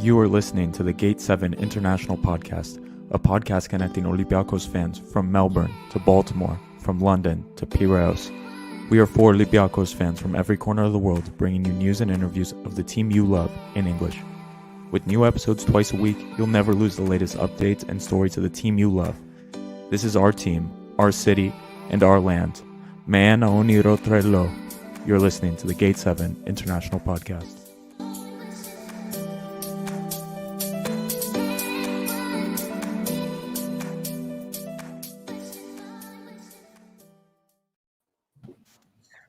You are listening to the Gate 7 International Podcast, a podcast connecting Olympiakos fans from Melbourne to Baltimore, from London to Piraeus. We are 4 Olympiakos fans from every corner of the world, bringing you news and interviews of the team you love in English. With new episodes twice a week, you'll never lose the latest updates and stories of the team you love. This is our team, our city, and our land. Man Oniro Thrylos. You're listening to the Gate 7 International Podcast.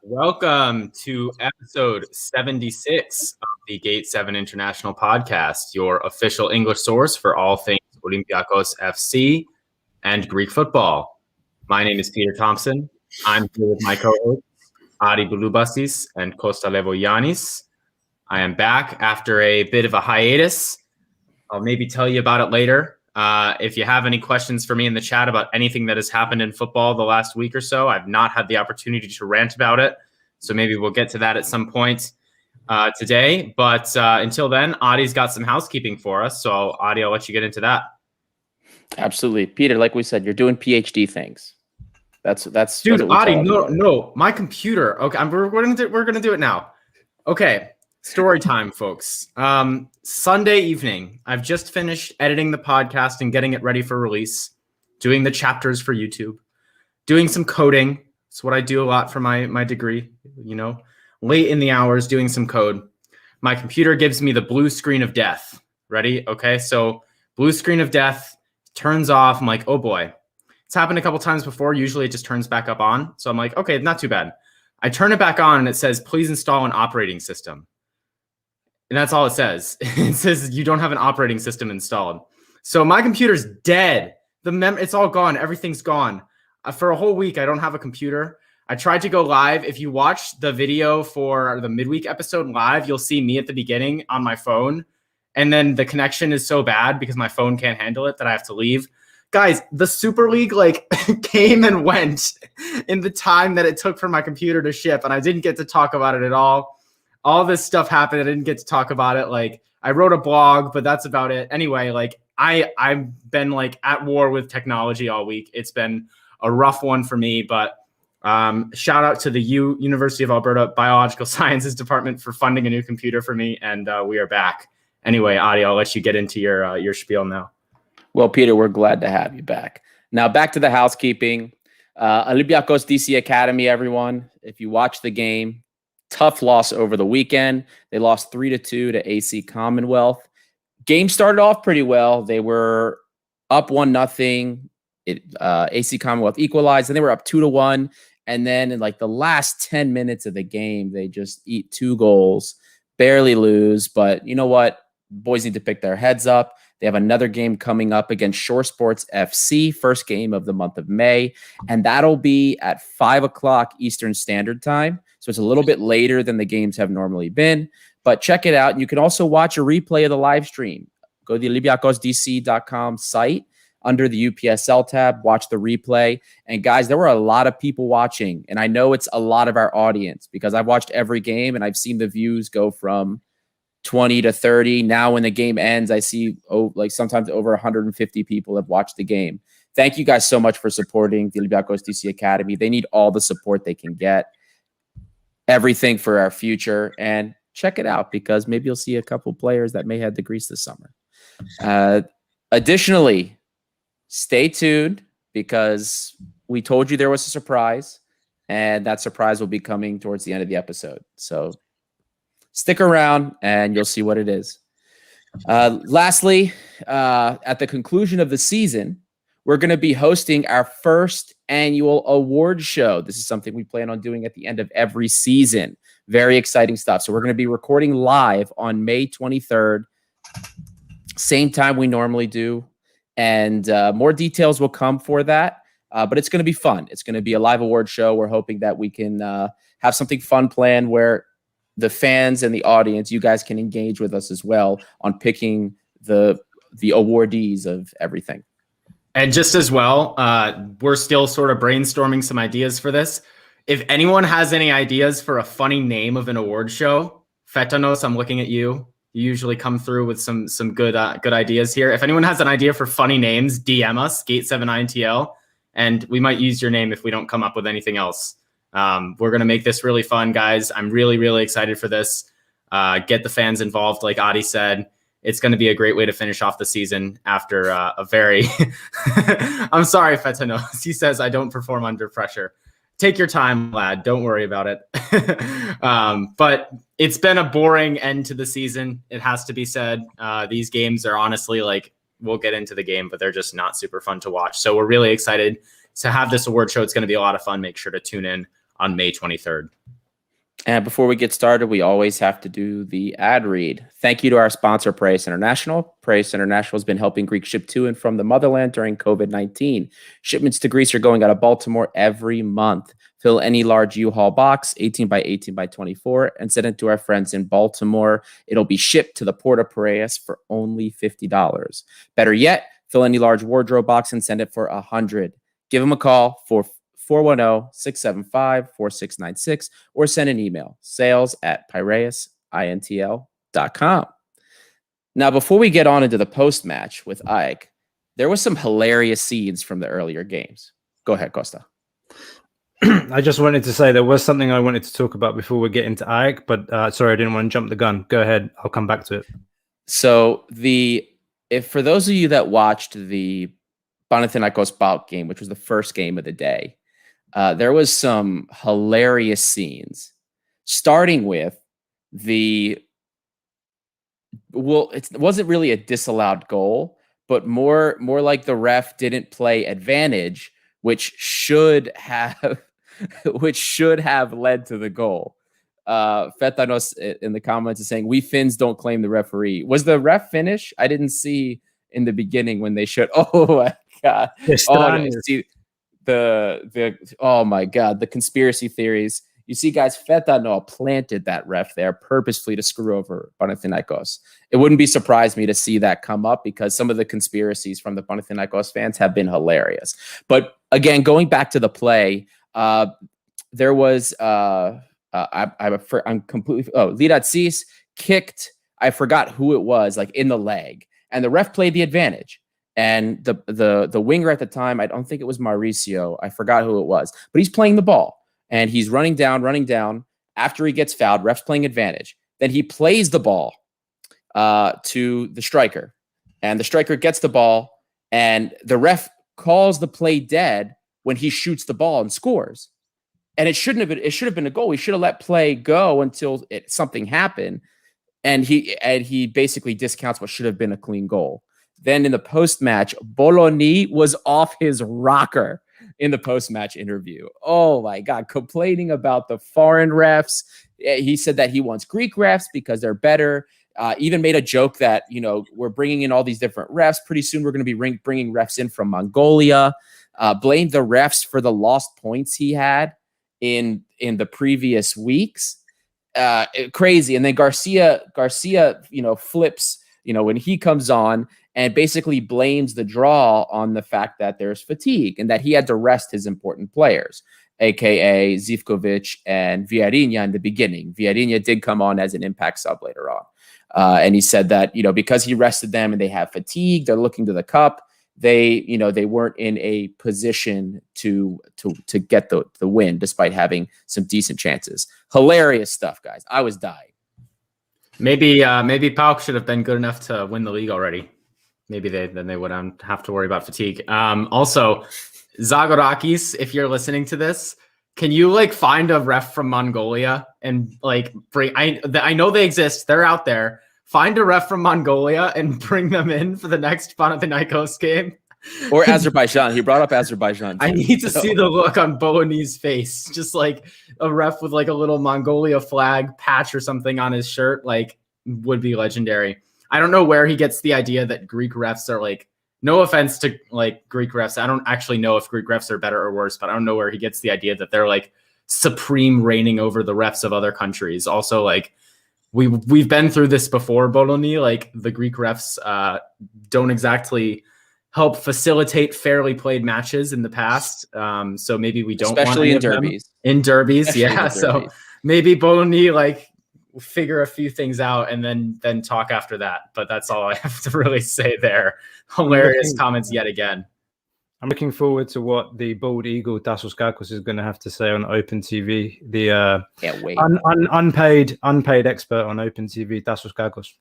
Welcome to episode 76 of the Gate 7 International Podcast, your official English source for all things Olympiakos FC and Greek football. My name is Peter Thompson. I'm here with my co-hosts, Adi Bouloubasis and Kostas Fortounis. I am back after a bit of a hiatus. I'll maybe tell you about it later. If you have any questions for me in the chat about anything that has happened in football the last week or so, I've not had the opportunity to rant about it. So maybe we'll get to that at some point today. But until then, Adi's got some housekeeping for us. So Adi, I'll let you get into that. Absolutely. Peter, like we said, you're doing PhD things. That's dude, Adi, no, my computer. Okay, we're gonna do it now. Okay, story time, folks. Sunday evening, I've just finished editing the podcast and getting it ready for release, doing the chapters for YouTube, doing some coding. It's what I do a lot for my degree, late in the hours doing some code. My computer gives me the blue screen of death. Ready? Okay, so blue screen of death turns off. I'm like, oh boy. It's happened a couple times before. Usually it just turns back up on. So I'm like, okay, not too bad. I turn it back on and it says, please install an operating system. And that's all it says. It says you don't have an operating system installed. So my computer's dead. It's all gone. Everything's gone. For a whole week, I don't have a computer. I tried to go live. If you watch the video for the midweek episode live, you'll see me at the beginning on my phone. And then the connection is so bad because my phone can't handle it that I have to leave. Guys, the Super League came and went in the time that it took for my computer to ship, and I didn't get to talk about it at all. All this stuff happened. I didn't get to talk about it. I wrote a blog, but that's about it. Anyway, I've been at war with technology all week. It's been a rough one for me, but shout out to the University of Alberta Biological Sciences Department for funding a new computer for me, and we are back. Anyway, Adi, I'll let you get into your spiel now. Well, Peter, we're glad to have you back. Now, back to the housekeeping. Olympiakos DC Academy, everyone. If you watch the game, tough loss over the weekend. They lost 3-2 to AC Commonwealth. Game started off pretty well. They were up 1-0. AC Commonwealth equalized, and they were up 2-1. And then in the last 10 minutes of the game, they just eat 2 goals, barely lose. But you know what? Boys need to pick their heads up. They have another game coming up against Shore Sports FC, first game of the month of May, and that'll be at 5 o'clock Eastern Standard Time. So it's a little bit later than the games have normally been, but check it out. And you can also watch a replay of the live stream. Go to the olympiacosdc.com site under the UPSL tab, watch the replay. And guys, there were a lot of people watching, and I know it's a lot of our audience because I've watched every game and I've seen the views go from 20 to 30. Now when the game ends, I see sometimes over 150 people have watched the game. Thank you guys so much for supporting the Olympiakos DC Academy. They need all the support they can get. Everything for our future. And check it out because maybe you'll see a couple players that may head to Greece this summer. Additionally, stay tuned because we told you there was a surprise, and that surprise will be coming towards the end of the episode. So stick around and you'll see what it is. Lastly, at the conclusion of the season, we're going to be hosting our first annual award show. This is something we plan on doing at the end of every season. Very exciting stuff. So we're going to be recording live on May 23rd, same time we normally do. And more details will come for that. But it's going to be fun. It's going to be a live award show. We're hoping that we can have something fun planned where the fans and the audience, you guys can engage with us as well on picking the awardees of everything. And just as well, we're still sort of brainstorming some ideas for this. If anyone has any ideas for a funny name of an award show, Fetanos, I'm looking at you. You usually come through with some good ideas here. If anyone has an idea for funny names, DM us, Gate7INTL, and we might use your name if we don't come up with anything else. We're going to make this really fun, guys. I'm really, really excited for this. Get the fans involved, like Adi said. It's going to be a great way to finish off the season after a very... I'm sorry, Fetanos. He says, I don't perform under pressure. Take your time, lad. Don't worry about it. But it's been a boring end to the season. It has to be said. These games are honestly like, we'll get into the game, but they're just not super fun to watch. So we're really excited to have this award show. It's going to be a lot of fun. Make sure to tune in on May 23rd. And before we get started, we always have to do the ad read. Thank you to our sponsor, Piraeus International. Piraeus International has been helping Greeks ship to and from the motherland during COVID-19. Shipments to Greece are going out of Baltimore every month. Fill any large U-Haul box, 18 by 18 by 24, and send it to our friends in Baltimore. It'll be shipped to the Port of Piraeus for only $50. Better yet, fill any large wardrobe box and send it for $100. Give them a call for 410-675-4696 or send an email, sales@piraeusintl.com. Now, before we get on into the post-match with AEK, there was some hilarious scenes from the earlier games. Go ahead, Costa. I just wanted to say there was something I wanted to talk about before we get into AEK, but sorry, I didn't want to jump the gun. Go ahead. I'll come back to it. So for those of you that watched the Panathinaikos PAOK game, which was the first game of the day, there was some hilarious scenes, starting with it wasn't really a disallowed goal, but more like the ref didn't play advantage, which should have led to the goal. Fetanos in the comments is saying, we Finns don't claim the referee. Was the ref Finnish? I didn't see in the beginning when they showed. Oh my God. See oh my God, the conspiracy theories. You see, guys, Fetano planted that ref there purposefully to screw over Panathinaikos. It wouldn't be surprised me to see that come up because some of the conspiracies from the Panathinaikos fans have been hilarious. But again, going back to the play, there was I'm completely Lidatsis kicked. I forgot who it was, like in the leg, and the ref played the advantage. And the winger at the time, I don't think it was Mauricio. I forgot who it was, but he's playing the ball and he's running down. After he gets fouled, ref's playing advantage. Then he plays the ball to the striker, and the striker gets the ball, and the ref calls the play dead when he shoots the ball and scores. And it shouldn't have been. It should have been a goal. He should have let play go until something happened, and he basically discounts what should have been a clean goal. Then in the post-match, Boloni was off his rocker in the post-match interview. Oh my God, complaining about the foreign refs. He said that he wants Greek refs because they're better. Even made a joke that, we're bringing in all these different refs. Pretty soon we're going to be bringing refs in from Mongolia. Blamed the refs for the lost points he had in the previous weeks. Crazy. And then Garcia, flips, when he comes on, and basically blames the draw on the fact that there's fatigue and that he had to rest his important players, a.k.a. Zivkovic and Viarinha in the beginning. Viarinha did come on as an impact sub later on. And he said that, because he rested them and they have fatigue, they're looking to the cup. They weren't in a position to get the win despite having some decent chances. Hilarious stuff, guys. I was dying. Maybe PAOK should have been good enough to win the league already. Maybe then they wouldn't have to worry about fatigue. Also, Zagorakis, if you're listening to this, can you find a ref from Mongolia and bring? I know they exist. They're out there. Find a ref from Mongolia and bring them in for the next Panathinaikos game. Or Azerbaijan. He brought up Azerbaijan too. I need to see the look on Boloni's face. Just like a ref with a little Mongolia flag patch or something on his shirt, would be legendary. I don't know where he gets the idea that Greek refs are no offense to Greek refs. I don't actually know if Greek refs are better or worse, but I don't know where he gets the idea that they're supreme reigning over the refs of other countries. Also, we've been through this before, Boloni. The Greek refs don't exactly help facilitate fairly played matches in the past. So maybe we don't, especially in derbies. In derbies, yeah. So maybe Boloni figure a few things out and then talk after that. But that's all I have to really say there. Hilarious comments yet again. I'm looking forward to what the bald eagle Thrylos is going to have to say on Open TV. The Can't wait. unpaid expert on Open TV, Thrylos.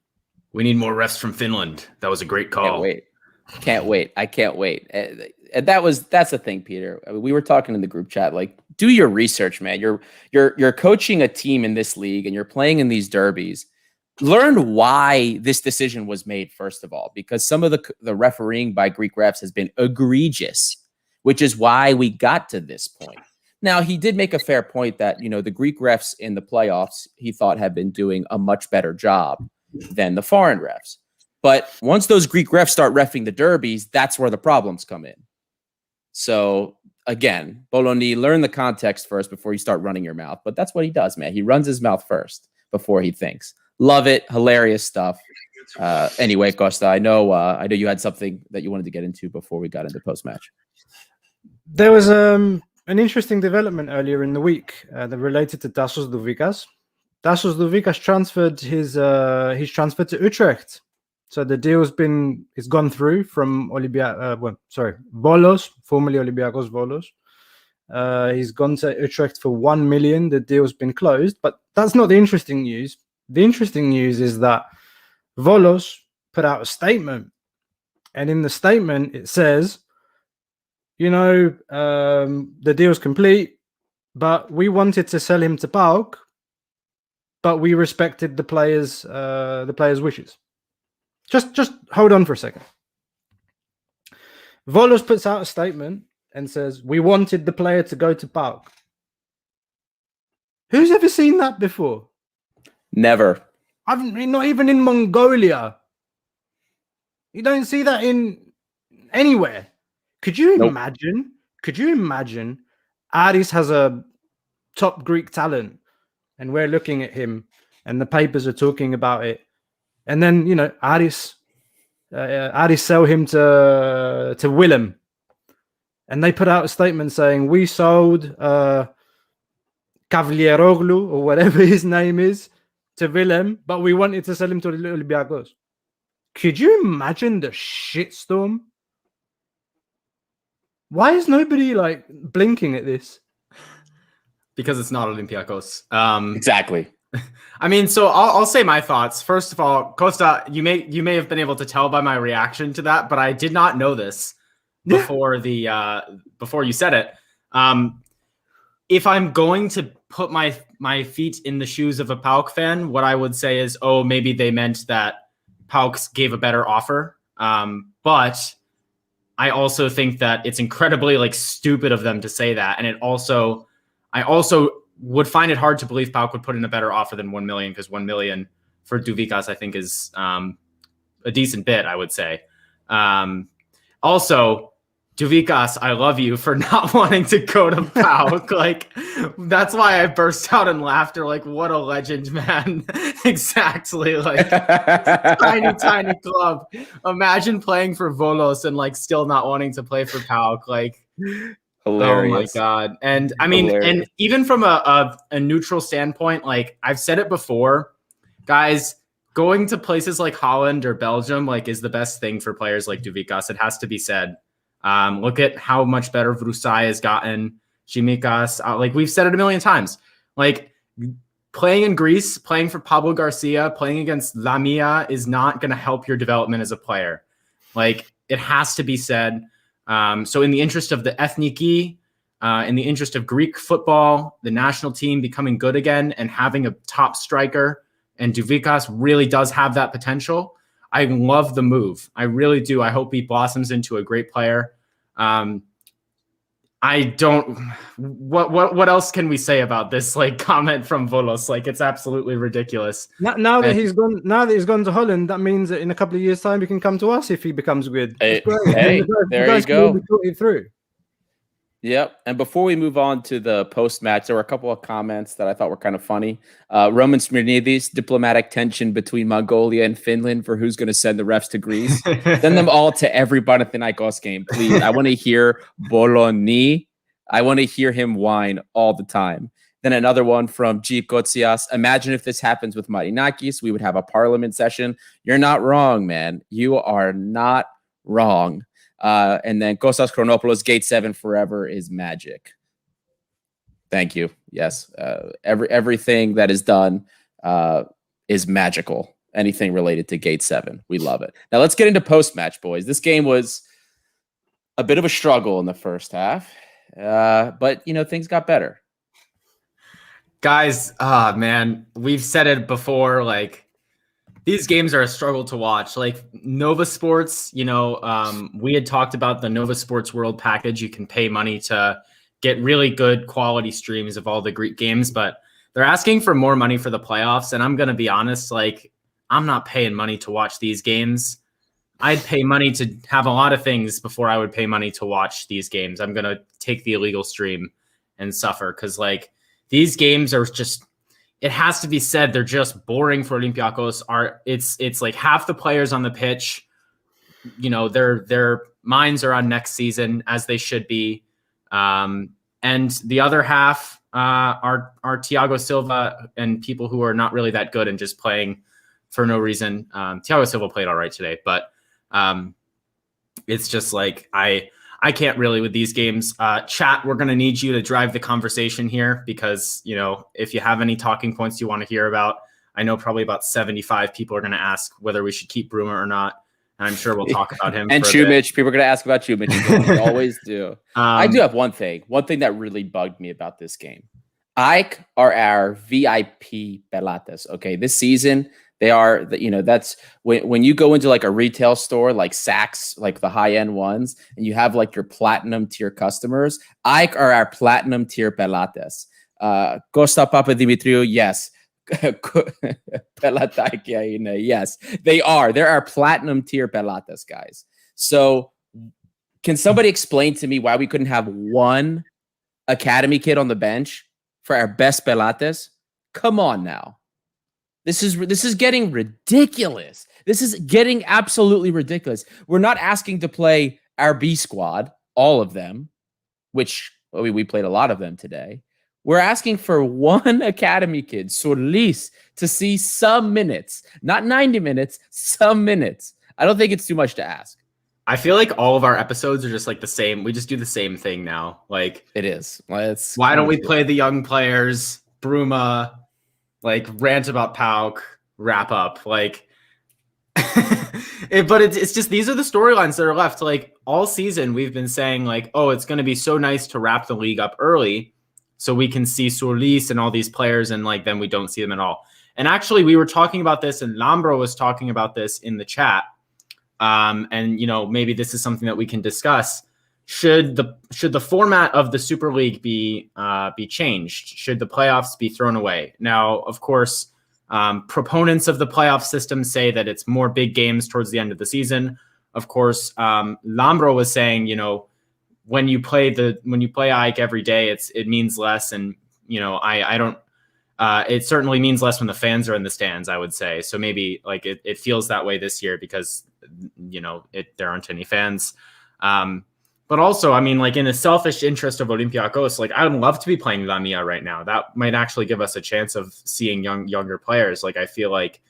We need more refs from Finland. That was a great call. Can't wait. I can't wait. And that's the thing, Peter. I mean, we were talking in the group chat. Like, do your research, man. You're coaching a team in this league, and you're playing in these derbies. Learn why this decision was made, first of all, because some of the refereeing by Greek refs has been egregious, which is why we got to this point. Now, he did make a fair point that, the Greek refs in the playoffs, he thought had been doing a much better job than the foreign refs. But once those Greek refs start reffing the derbies, that's where the problems come in. So, again, Boloni, learn the context first before you start running your mouth. But that's what he does, man. He runs his mouth first before he thinks. Love it. Hilarious stuff. Anyway, Costa, I know you had something that you wanted to get into before we got into post-match. There was an interesting development earlier in the week that related to Douvikas. Douvikas transferred he's transferred to Utrecht. So the deal's it's gone through from Volos, formerly Olympiakos Volos. He's gone to Utrecht for 1 million. The deal's been closed, but that's not the interesting news. The interesting news is that Volos put out a statement, and in the statement it says, the deal's complete, but we wanted to sell him to PAOK, but we respected the players' wishes. Just hold on for a second. Volos puts out a statement and says, we wanted the player to go to PAOK. Who's ever seen that before? Never. Not even in Mongolia. You don't see that in anywhere. Could you imagine? Could you imagine? Aris has a top Greek talent, and we're looking at him, and the papers are talking about it, and then Aris sell him to Willem, and they put out a statement saying we sold Kavlieroglu or whatever his name is to Willem, but we wanted to sell him to Olympiakos. Could you imagine the shitstorm? Why is nobody blinking at this? Because it's not Olympiakos. Exactly. I mean, so I'll say my thoughts. First of all, Costa, you may have been able to tell by my reaction to that, but I did not know this before before you said it. If I'm going to put my feet in the shoes of a PAOK fan, what I would say is, maybe they meant that PAOK gave a better offer. But I also think that it's incredibly stupid of them to say that. And I also would find it hard to believe PAOK would put in a better offer than 1 million, because 1 million for Douvikas, I think, is a decent bit, I would say. Also, Douvikas, I love you for not wanting to go to PAOK. That's why I burst out in laughter. What a legend, man. Exactly. Tiny club. Imagine playing for Volos and still not wanting to play for PAOK. Hilarious. Oh my God. And I mean, and even from a neutral standpoint, I've said it before, guys, going to places like Holland or Belgium, is the best thing for players like Douvikas. It has to be said. Look at how much better Vrusai has gotten. Chimikas, we've said it a million times. Playing in Greece, playing for Pablo Garcia, playing against Lamia is not going to help your development as a player. It has to be said. So in the interest of the Ethniki, in the interest of Greek football, the national team becoming good again and having a top striker, and Douvikas really does have that potential. I love the move. I really do. I hope he blossoms into a great player. I don't. What else can we say about this comment from Volos? It's absolutely ridiculous. Now that he's gone to Holland, that means that in a couple of years' time he can come to us if he becomes good. Hey, there you go. Through. Yep. And before we move on to the post-match, there were a couple of comments that I thought were kind of funny. Roman Smirnidis, diplomatic tension between Mongolia and Finland for who's going to send the refs to Greece. Send them all to every Panathinaikos game, please. I want to hear Boloni. I want to hear him whine all the time. Then another one from G. Kotsias. Imagine if this happens with Marinakis, we would have a parliament session. You're not wrong, man. You are not wrong. And then Kostas Chronopoulos, Gate 7 forever is magic. Thank you. Yes. Everything that is done is magical. Anything related to Gate 7. We love it. Now let's get into post-match, boys. This game was a bit of a struggle in the first half, but, things got better. Guys, man, we've said it before, like, these games are a struggle to watch. Like Nova Sports, we had talked about the Nova Sports World package. You can pay money to get really good quality streams of all the Greek games, but they're asking for more money for the playoffs. And I'm going to be honest, like, I'm not paying money to watch these games. I'd pay money to have a lot of things before I would pay money to watch these games. I'm going to take the illegal stream and suffer because, like, these games are just, it has to be said, they're just boring for Olympiakos. It's like half the players on the pitch, their minds are on next season as they should be. And the other half are Thiago Silva and people who are not really that good and just playing for no reason. Thiago Silva played all right today, but it's just like, I can't really with these games. Chat, we're going to need you to drive the conversation here because, if you have any talking points you want to hear about, I know probably about 75 people are going to ask whether we should keep Bruma or not. And I'm sure we'll talk about him. And Chumich, people are going to ask about Chumich. They always do. I do have one thing that really bugged me about this game. AEK are our VIP pelates. Okay, this season, they are, that's when you go into like a retail store, like Saks, like the high end ones, and you have like your platinum tier customers. AEK are our platinum tier pelates. Costa Papadimitriou, yes. Yes, they are. They're our platinum tier pelates, guys. So can somebody explain to me why we couldn't have one academy kid on the bench for our best pelates? Come on now. This is getting ridiculous. This is getting absolutely ridiculous. We're not asking to play our B squad, all of them, which we played a lot of them today. We're asking for one academy kid, Thrylos, to see some minutes, not 90 minutes, some minutes. I don't think it's too much to ask. I feel like all of our episodes are just like the same. We just do the same thing now. Like it is. Why don't we play the young players, Bruma, like rant about PAOK, wrap up, like, but it's just, these are the storylines that are left. Like all season, we've been saying like, oh, it's going to be so nice to wrap the league up early so we can see Thrylos and all these players, and like, then we don't see them at all. And actually we were talking about this and Lambro was talking about this in the chat. And maybe this is something that we can discuss. Should the format of the Super League be changed? Should the playoffs be thrown away? Now, of course, proponents of the playoff system say that it's more big games towards the end of the season. Of course, Lambro was saying, when you play AEK every day, it means less, and I don't. It certainly means less when the fans are in the stands, I would say. So maybe like it feels that way this year because there aren't any fans. But also, I mean, like in the selfish interest of Olympiakos, like I would love to be playing Lamia right now. That might actually give us a chance of seeing younger players. Like I feel like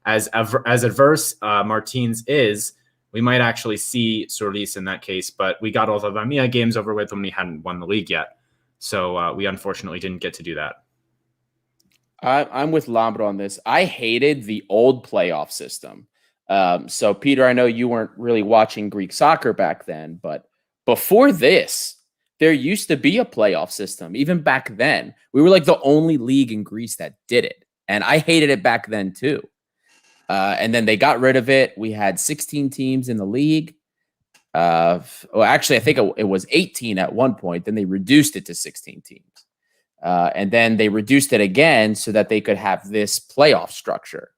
as adverse Martins is, we might actually see Thrylos in that case. But we got all the Lamia games over with when we hadn't won the league yet. So we unfortunately didn't get to do that. I'm with Lambro on this. I hated the old playoff system. So Peter, I know you weren't really watching Greek soccer back then, but before this, there used to be a playoff system. Even back then, we were like the only league in Greece that did it. And I hated it back then too. And then they got rid of it. We had 16 teams in the league. Actually, I think it was 18 at one point. Then they reduced it to 16 teams. And then they reduced it again so that they could have this playoff structure.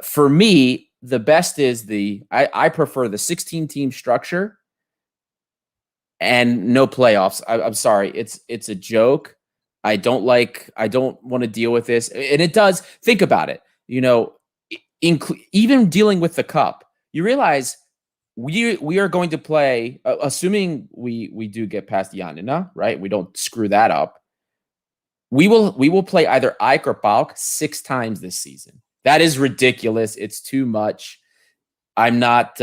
For me, the best is I prefer the 16-team structure and no playoffs. I'm sorry. It's a joke. I don't want to deal with this. And it does. Think about it. Even dealing with the cup, you realize we are going to play, assuming we do get past Yanina, right? We don't screw that up. We will play either AEK or PAOK 6 times this season. That is ridiculous. It's too much. I'm not.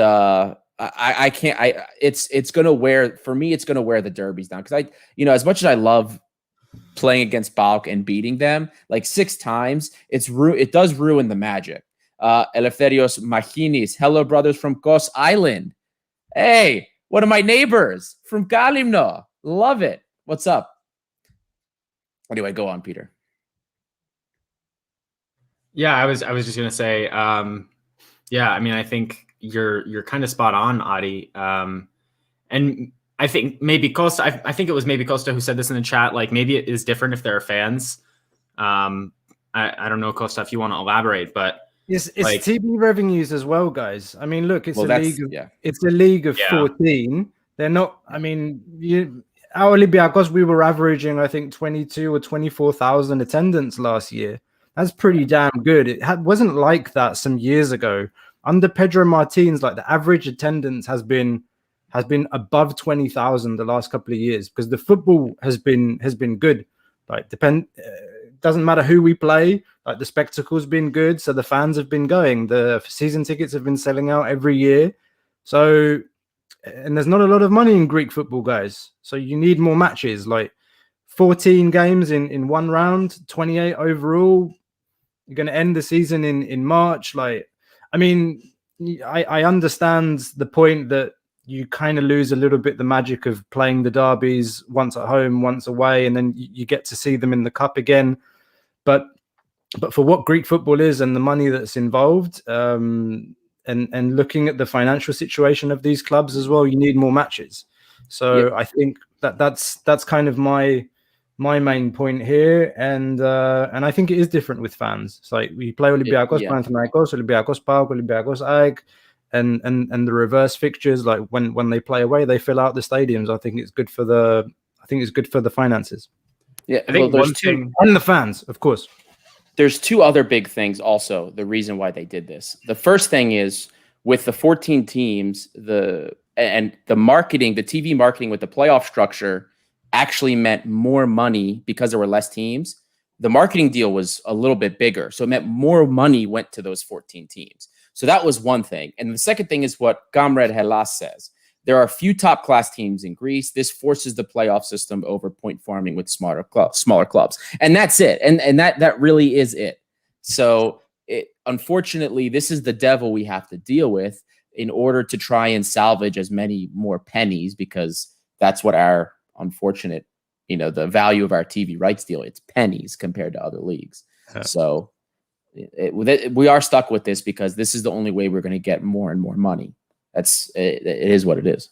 I can't. It's gonna wear for me. It's gonna wear the derbies down because as much as I love playing against PAOK and beating them like 6 times, it does ruin the magic. Eleftherios Machinis, hello brothers from Kos Island. Hey, one of my neighbors from Kalimno. Love it. What's up? Anyway, go on, Peter. Yeah, I was just gonna say, yeah, I mean, I think you're kind of spot on, Adi. And I think maybe Costa. I think it was maybe Costa who said this in the chat. Like maybe it is different if there are fans. I don't know, Costa, if you want to elaborate, but it's like, TV revenues as well, guys. I mean, look, it's a league of 14. They're not. I mean, our Olympiakos, we were averaging, I think, 22 or 24,000 attendance last year. That's pretty damn good. It wasn't like that some years ago. Under Pedro Martins, like the average attendance has been above 20,000 the last couple of years because the football has been good. Like doesn't matter who we play. Like the spectacle's been good, so the fans have been going. The season tickets have been selling out every year. So, and there's not a lot of money in Greek football, guys. So you need more matches. Like 14 games in one round, 28 overall. You're going to end the season in March. Like, I mean, I understand the point that you kind of lose a little bit the magic of playing the derbies once at home, once away, and then you get to see them in the cup again. But for what Greek football is and the money that's involved, and looking at the financial situation of these clubs as well, you need more matches. So I think that's kind of my main point here, and I think it is different with fans. It's like we play Olympiakos, Panathinaikos, Olympiakos, PAOK, Olympiakos, AEK, and the reverse fixtures. Like when they play away, they fill out the stadiums. I think it's good for the finances. Yeah, I think one thing, and the fans, of course. There's 2 other big things also, the reason why they did this. The first thing is with the 14 teams, the marketing, the TV marketing with the playoff structure actually meant more money because there were less teams. The marketing deal was a little bit bigger. So it meant more money went to those 14 teams. So that was one thing. And the second thing is what Gamred Hellas says. There are a few top class teams in Greece. This forces the playoff system over point farming with smaller clubs. And that's it. And that really is it. So unfortunately, this is the devil we have to deal with in order to try and salvage as many more pennies, because that's what our unfortunate, the value of our TV rights deal. It's pennies compared to other leagues. So we are stuck with this because this is the only way we're going to get more and more money. It is what it is.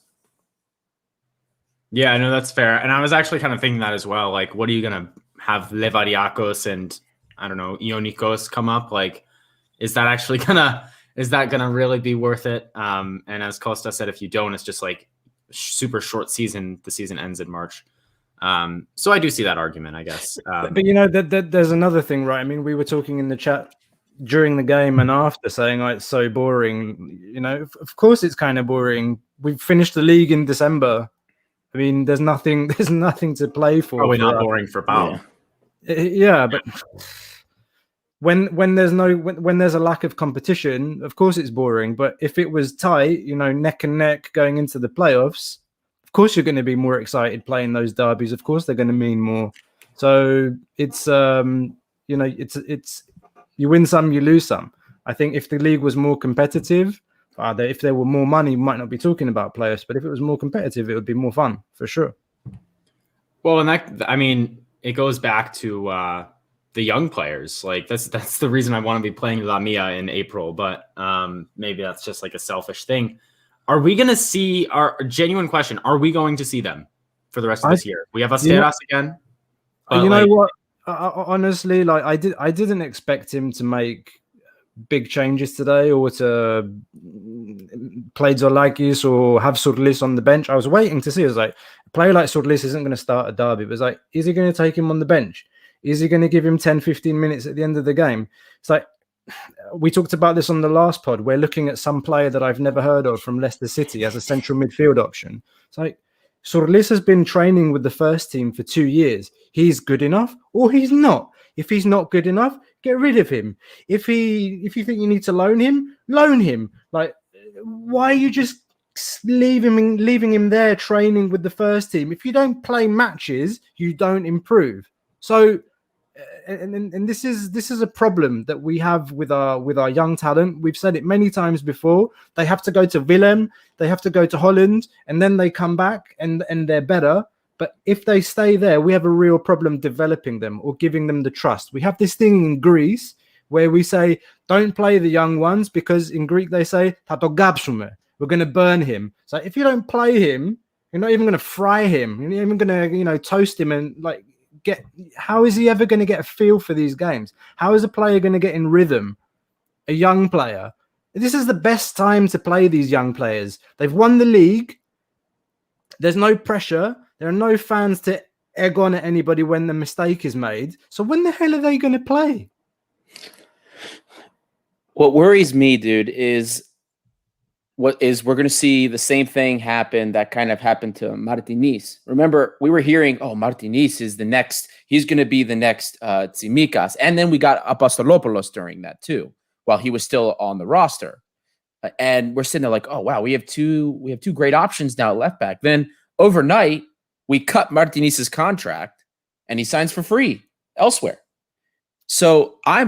Yeah, I know that's fair. And I was actually kind of thinking that as well. Like, what are you going to have Levadiakos and I don't know, Ionikos come up? Like, is that gonna really be worth it? And as Costa said, if you don't, it's just like super short season. The season ends in March. So I do see that argument, I guess. But there's another thing, right? I mean, we were talking in the chat during the game and after saying, oh, it's so boring. Of course it's kind of boring. We've finished the league in December. I mean, there's nothing to play for. Probably not boring for PAOK. Yeah, but when there's a lack of competition, of course it's boring. But if it was tight, neck and neck going into the playoffs, of course you're going to be more excited playing those derbies. Of course they're going to mean more. So it's it's you win some, you lose some. I think if the league was more competitive, if there were more money, we might not be talking about playoffs. But if it was more competitive, it would be more fun for sure. Well, and it goes back to the young players. Like that's the reason I want to be playing La Mia in April. But maybe that's just like a selfish thing. Are we going to see our genuine question? Are we going to see them for the rest of this year? We have Asteras again. You know what? Honestly, like I didn't expect him to make big changes today or to play Zoulakis or have Surlis on the bench. I was waiting to see. I was like, a player like Surlis isn't going to start a derby. But it's like, is he going to take him on the bench? Is he going to give him 10, 15 minutes at the end of the game? It's like, we talked about this on the last pod. We're looking at some player that I've never heard of from Leicester City as a central midfield option. It's like, Surlis has been training with the first team for 2 years. He's good enough or he's not. If he's not good enough, get rid of him. If you think you need to loan him, loan him. Like, why are you just leaving him there training with the first team? If you don't play matches, you don't improve. So, and this is a problem that we have with our young talent. We've said it many times before. They have to go to Willem, they have to go to Holland, and then they come back and they're better. But if they stay there, we have a real problem developing them or giving them the trust. We have this thing in Greece where we say, don't play the young ones, because in Greek they say, we're going to burn him. So if you don't play him, you're not even going to fry him. You're not even going to, toast him and how is he ever going to get a feel for these games? How is a player going to get in rhythm? A young player. This is the best time to play these young players. They've won the league. There's no pressure. There are no fans to egg on at anybody when the mistake is made. So when the hell are they going to play? What worries me, dude, is we're going to see the same thing happen that kind of happened to Martinis. Remember, we were hearing, Martinis is the next, he's going to be the next Tsimikas. And then we got Apostolopoulos during that too, while he was still on the roster. And we're sitting there like, oh, wow, we have two great options now at left back. Then overnight, we cut Martinis' contract and he signs for free elsewhere. So I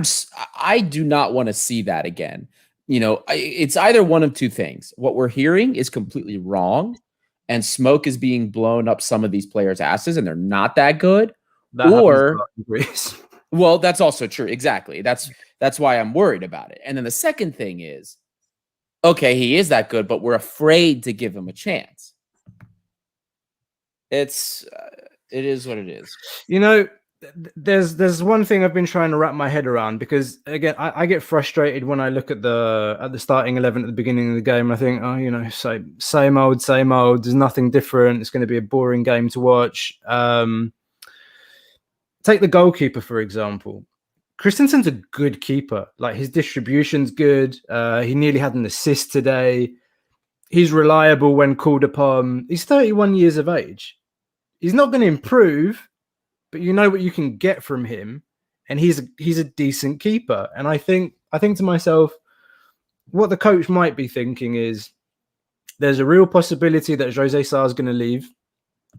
do not want to see that again. It's either one of two things. What we're hearing is completely wrong, and smoke is being blown up some of these players' asses, and they're not that good. Well, that's also true. Exactly. That's why I'm worried about it. And then the second thing is, okay, he is that good, but we're afraid to give him a chance. It is what it is. There's one thing I've been trying to wrap my head around, because again, I get frustrated when I look at the starting 11 at the beginning of the game. I think, same old. There's nothing different. It's going to be a boring game to watch. Take the goalkeeper, for example. Christensen's a good keeper. Like, his distribution's good. He nearly had an assist today. He's reliable when called upon. He's 31 years of age. He's not going to improve, but you know what you can get from him, and he's a decent keeper. And I think to myself, what the coach might be thinking is, there's a real possibility that Jose Sá is going to leave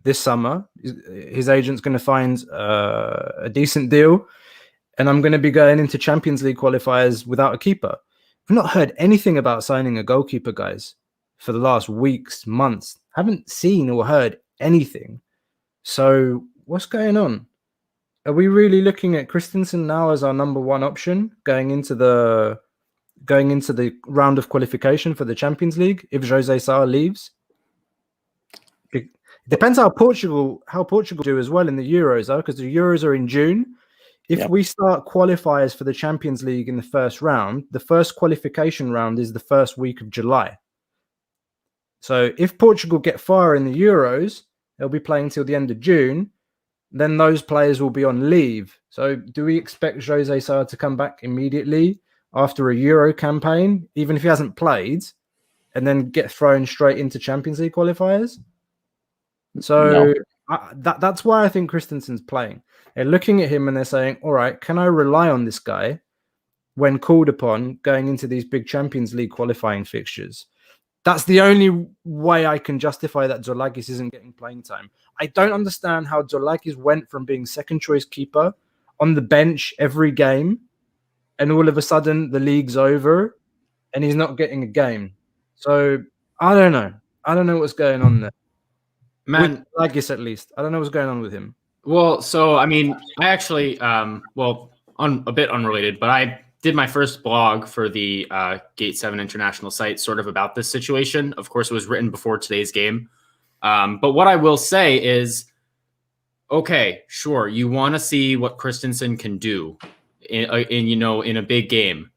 this summer. His agent's going to find a decent deal, and I'm going to be going into Champions League qualifiers without a keeper. I've not heard anything about signing a goalkeeper, guys, for the last weeks, months. Haven't seen or heard anything. So what's going on? Are we really looking at Christensen now as our number one option going into the round of qualification for the Champions League if Jose Sá leaves? It depends how Portugal do as well in the Euros, because the Euros are in June. If we start qualifiers for the Champions League in the first round, the first qualification round is the first week of July. So if Portugal get far in the Euros, they'll be playing till the end of June. Then those players will be on leave. So do we expect Jose Sá to come back immediately after a Euro campaign, even if he hasn't played, and then get thrown straight into Champions League qualifiers? So that's why I think Christensen's playing. They're looking at him and they're saying, all right, can I rely on this guy when called upon going into these big Champions League qualifying fixtures? That's the only way I can justify that Zoulakis isn't getting playing time. I don't understand how Zoulakis went from being second choice keeper on the bench every game, and all of a sudden the league's over and he's not getting a game. So I don't know. I don't know what's going on there. Man, Zoulakis, at least. I don't know what's going on with him. Well, so I mean, I actually, a bit unrelated, but I did my first blog for the Gate 7 International site sort of about this situation. Of course, it was written before today's game. But what I will say is, okay, sure, you want to see what Christensen can do in a big game,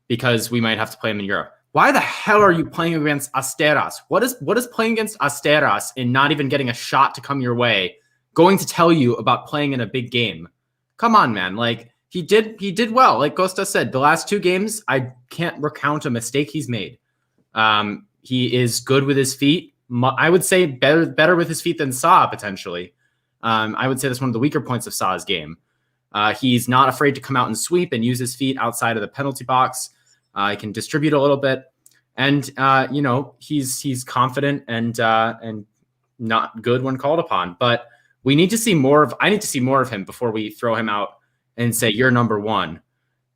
because we might have to play him in Europe. Why the hell are you playing against Asteras? What is playing against Asteras and not even getting a shot to come your way going to tell you about playing in a big game? Come on, man. Like, he did well. Like Kostas said, the last two games, I can't recount a mistake he's made. He is good with his feet. I would say better with his feet than Sa potentially. I would say that's one of the weaker points of Sa's game. He's not afraid to come out and sweep and use his feet outside of the penalty box. He can distribute a little bit, and he's confident and not good when called upon. But we need to see more of. I need to see more of him before we throw him out and say you're number one.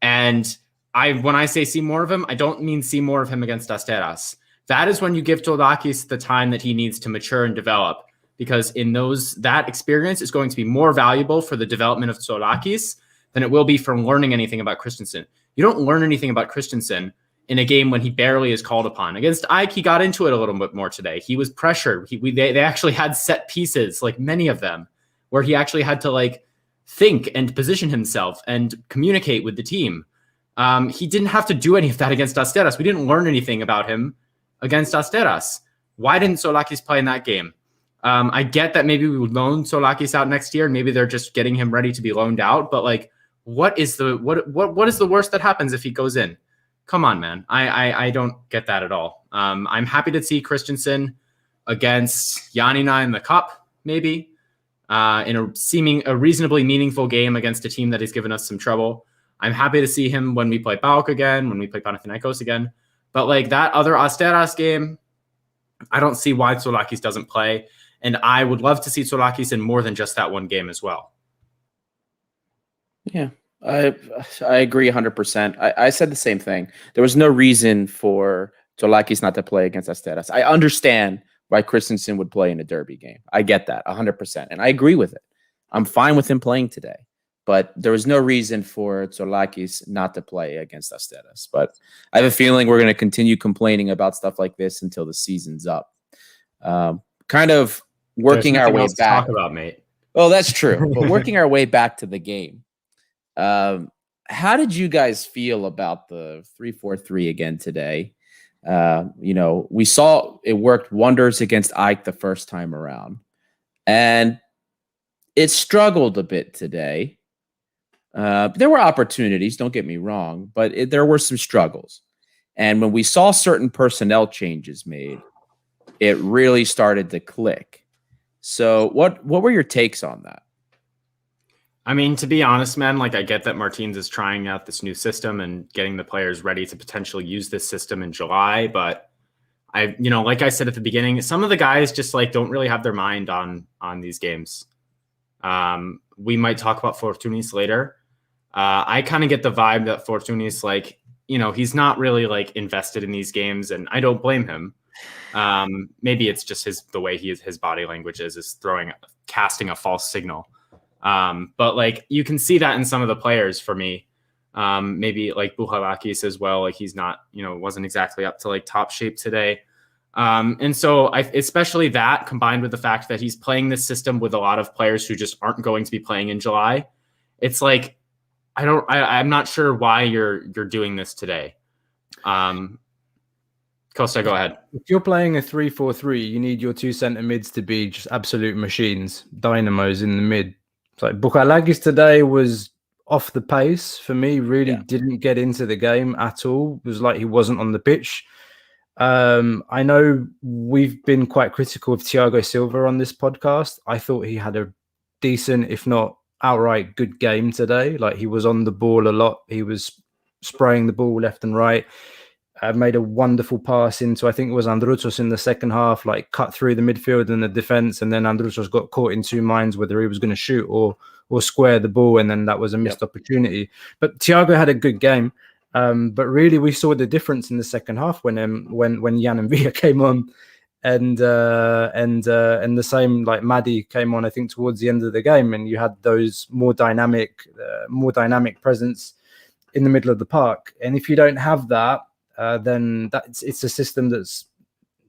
And when I say see more of him, I don't mean see more of him against Asteras. That is when you give Tsourlakis the time that he needs to mature and develop, because in that experience is going to be more valuable for the development of Tsourlakis than it will be from learning anything about Christensen. You don't learn anything about Christensen in a game when he barely is called upon. Against AEK, he got into it a little bit more today. He was pressured. They actually had set pieces, like many of them, where he actually had to like think and position himself and communicate with the team. He didn't have to do any of that against Asteras. We didn't learn anything about him against Asteras. Why didn't Tsourlakis play in that game? I get that maybe we would loan Tsourlakis out next year, and maybe they're just getting him ready to be loaned out. But like, what is the worst that happens if he goes in? Come on, man. I don't get that at all. I'm happy to see Christensen against Janina in the cup, maybe in a reasonably meaningful game against a team that has given us some trouble. I'm happy to see him when we play PAOK again, when we play Panathinaikos again. But like that other Asteras game, I don't see why Tsourlakis doesn't play. And I would love to see Tsourlakis in more than just that one game as well. Yeah, I agree 100%. I said the same thing. There was no reason for Tsourlakis not to play against Asteras. I understand why Christensen would play in a derby game. I get that 100%. And I agree with it. I'm fine with him playing today. But there was no reason for Tsourlakis not to play against Asteras. But I have a feeling we're going to continue complaining about stuff like this until the season's up. Kind of working our way back. To talk about, mate. Well, that's true. But working our way back to the game. How did you guys feel about the 3-4-3 again today? We saw it worked wonders against AEK the first time around. And it struggled a bit today. There were opportunities, don't get me wrong, but there were some struggles. And when we saw certain personnel changes made, it really started to click. So what were your takes on that? I mean, to be honest, man, like I get that Martins is trying out this new system and getting the players ready to potentially use this system in July. But like I said at the beginning, some of the guys just like don't really have their mind on these games. We might talk about Fortounis later. I kind of get the vibe that Fortounis, like, he's not really like invested in these games, and I don't blame him. Maybe it's just the way his body language is casting a false signal. But like you can see that in some of the players for me. Maybe like Bouchalakis as well. Like he's not, wasn't exactly up to like top shape today. And so especially that combined with the fact that he's playing this system with a lot of players who just aren't going to be playing in July. It's like, I'm not sure why you're doing this today. Costa, go ahead. If you're playing a 3-4-3, you need your two center mids to be just absolute machines, dynamos in the mid. It's like Bouchalakis today was off the pace for me, really didn't get into the game at all. It was like he wasn't on the pitch. I know we've been quite critical of Thiago Silva on this podcast. I thought he had a decent, if not outright good game today. Like he was on the ball a lot. He was spraying the ball left and right. Made a wonderful pass into, I think it was Androusos in the second half, like cut through the midfield and the defense. And then Androusos got caught in two minds whether he was going to shoot or square the ball. And then that was a missed opportunity. But Thiago had a good game. But really, we saw the difference in the second half when Jan and Villa came on, and the same like Madi came on. I think towards the end of the game, and you had those more dynamic presence in the middle of the park. And if you don't have that, then it's a system that's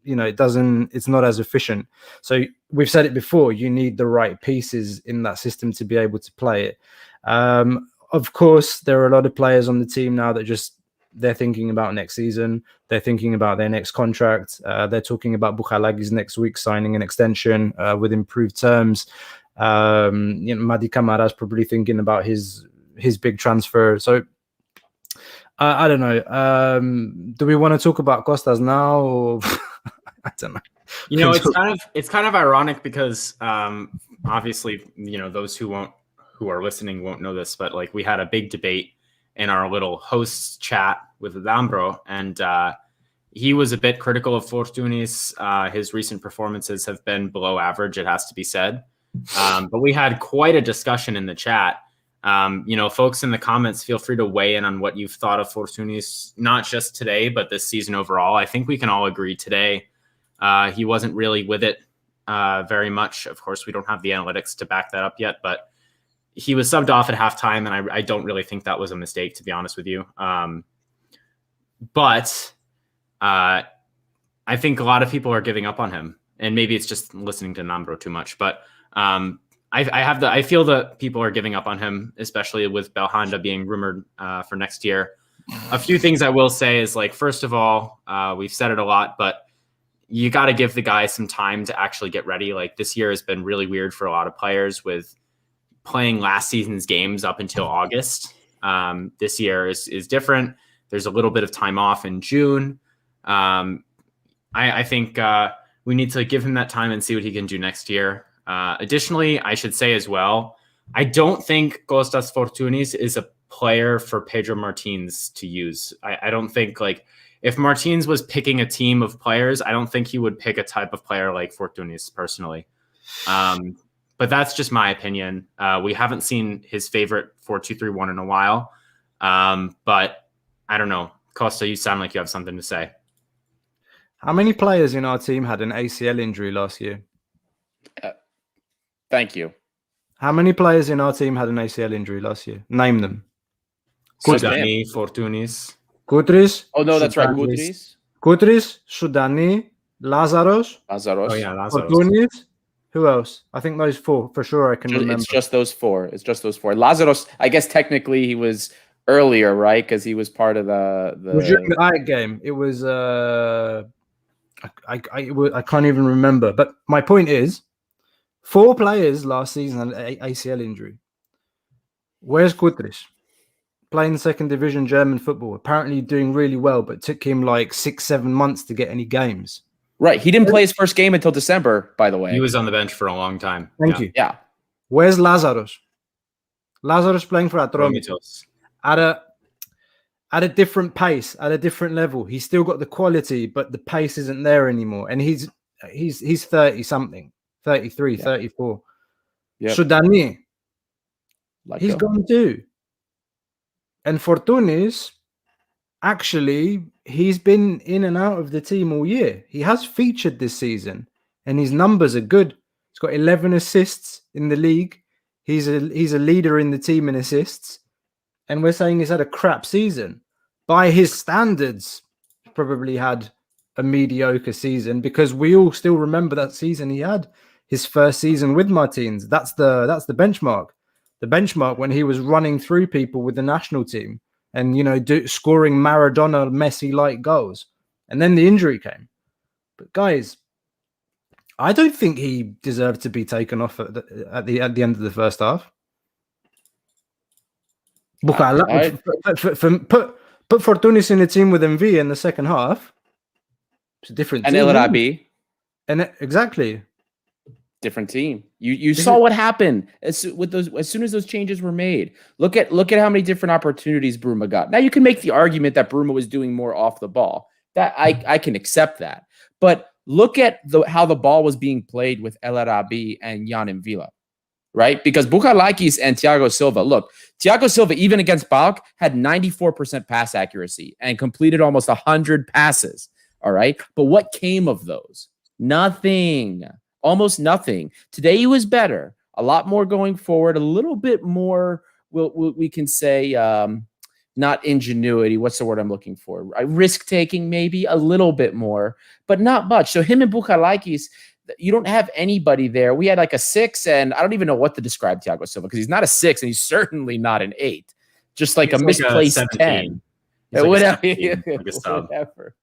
it's not as efficient. So we've said it before. You need the right pieces in that system to be able to play it. Of course, there are a lot of players on the team now that they're thinking about next season. They're thinking about their next contract. They're talking about Bouchalakis next week signing an extension with improved terms. Madi Camara's probably thinking about his big transfer. So I don't know. Do we want to talk about Kostas now? Or I don't know. It's kind of ironic because obviously, those who are listening won't know this, but like we had a big debate in our little hosts chat with Lambro, and he was a bit critical of Fortounis. His recent performances have been below average, it has to be said. But we had quite a discussion in the chat. Folks in the comments, feel free to weigh in on what you've thought of Fortounis, not just today, but this season overall. I think we can all agree today he wasn't really with it very much. Of course, we don't have the analytics to back that up yet, but he was subbed off at halftime, and I don't really think that was a mistake, to be honest with you. But I think a lot of people are giving up on him, and maybe it's just listening to Nambro too much. But I feel that people are giving up on him, especially with Belhanda being rumored for next year. A few things I will say is, like, first of all, we've said it a lot, but you got to give the guy some time to actually get ready. Like, this year has been really weird for a lot of players with playing last season's games up until August. This year is different. There's a little bit of time off in June. I think we need to give him that time and see what he can do next year. Additionally, I should say as well, I don't think Kostas Fortounis is a player for Pedro Martins to use. I don't think, like, if Martins was picking a team of players, I don't think he would pick a type of player like Fortounis personally. But that's just my opinion. We haven't seen his favorite 4-2-3-1 in a while. But I don't know. Costa, you sound like you have something to say. How many players in our team had an ACL injury last year? Thank you. How many players in our team had an ACL injury last year? Name them. Soudani, Fortounis. Kutris. Oh, no, that's right. Kutris. Soudani, Lazaros. Oh, yeah, Lazaros. Fortounis. Who else? I think those four, for sure, I can remember. It's just those four. Lazaros, I guess technically he was earlier, right? Because he was part of the... It was during the AEK game. It was... I can't even remember. But my point is, 4 players last season had an ACL injury. Where's Kutris? Playing second division German football. Apparently doing really well, but it took him like 6-7 months to get any games. Right. He didn't play his first game until December, by the way. He was on the bench for a long time. Thank you. Yeah. Where's Lazaros? Lazaros playing for Atromitos. At a different pace, at a different level. He's still got the quality, but the pace isn't there anymore. And he's 30-something. 33, 34. Yep. Soudani, he's gone too. And Fortounis, actually, he's been in and out of the team all year. He has featured this season, and his numbers are good. He's got 11 assists in the league. He's a leader in the team in assists. And we're saying he's had a crap season. By his standards, probably had a mediocre season, because we all still remember that season he had. His first season with Martins. That's the benchmark. The benchmark when he was running through people with the national team and, scoring Maradona, Messi-like goals. And then the injury came. But guys, I don't think he deserved to be taken off at the end of the first half. Put Fortounis in the team with MV in the second half. It's a different team. And El Arabi. Exactly. Different team. You saw what happened as soon as those changes were made. Look at how many different opportunities Bruma got. Now you can make the argument that Bruma was doing more off the ball. That I can accept that. But look at how the ball was being played with El Arabi and Jan Vila, right? Because Bouchalakis and Thiago Silva. Look, Thiago Silva, even against PAOK, had 94% pass accuracy and completed almost 100 passes. All right, but what came of those? Nothing. Almost nothing. Today he was better, a lot more going forward, a little bit more, we can say, not ingenuity. What's the word I'm looking for? Risk-taking, maybe, a little bit more, but not much. So him and Bouchalakis, you don't have anybody there. We had like a 6, and I don't even know what to describe Thiago Silva, because he's not a 6, and he's certainly not an 8. Just like he's a misplaced 10. Whatever.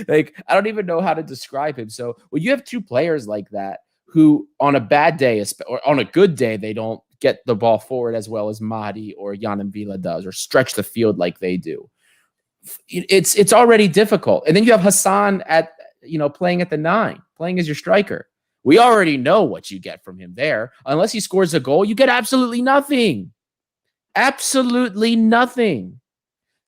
Like, I don't even know how to describe him. So when you have 2 players like that, who on a bad day or on a good day, they don't get the ball forward as well as Mahdi or Jan Vila does, or stretch the field like they do. It's already difficult. And then you have Hassan playing at the 9, playing as your striker. We already know what you get from him there. Unless he scores a goal, you get absolutely nothing. Absolutely nothing.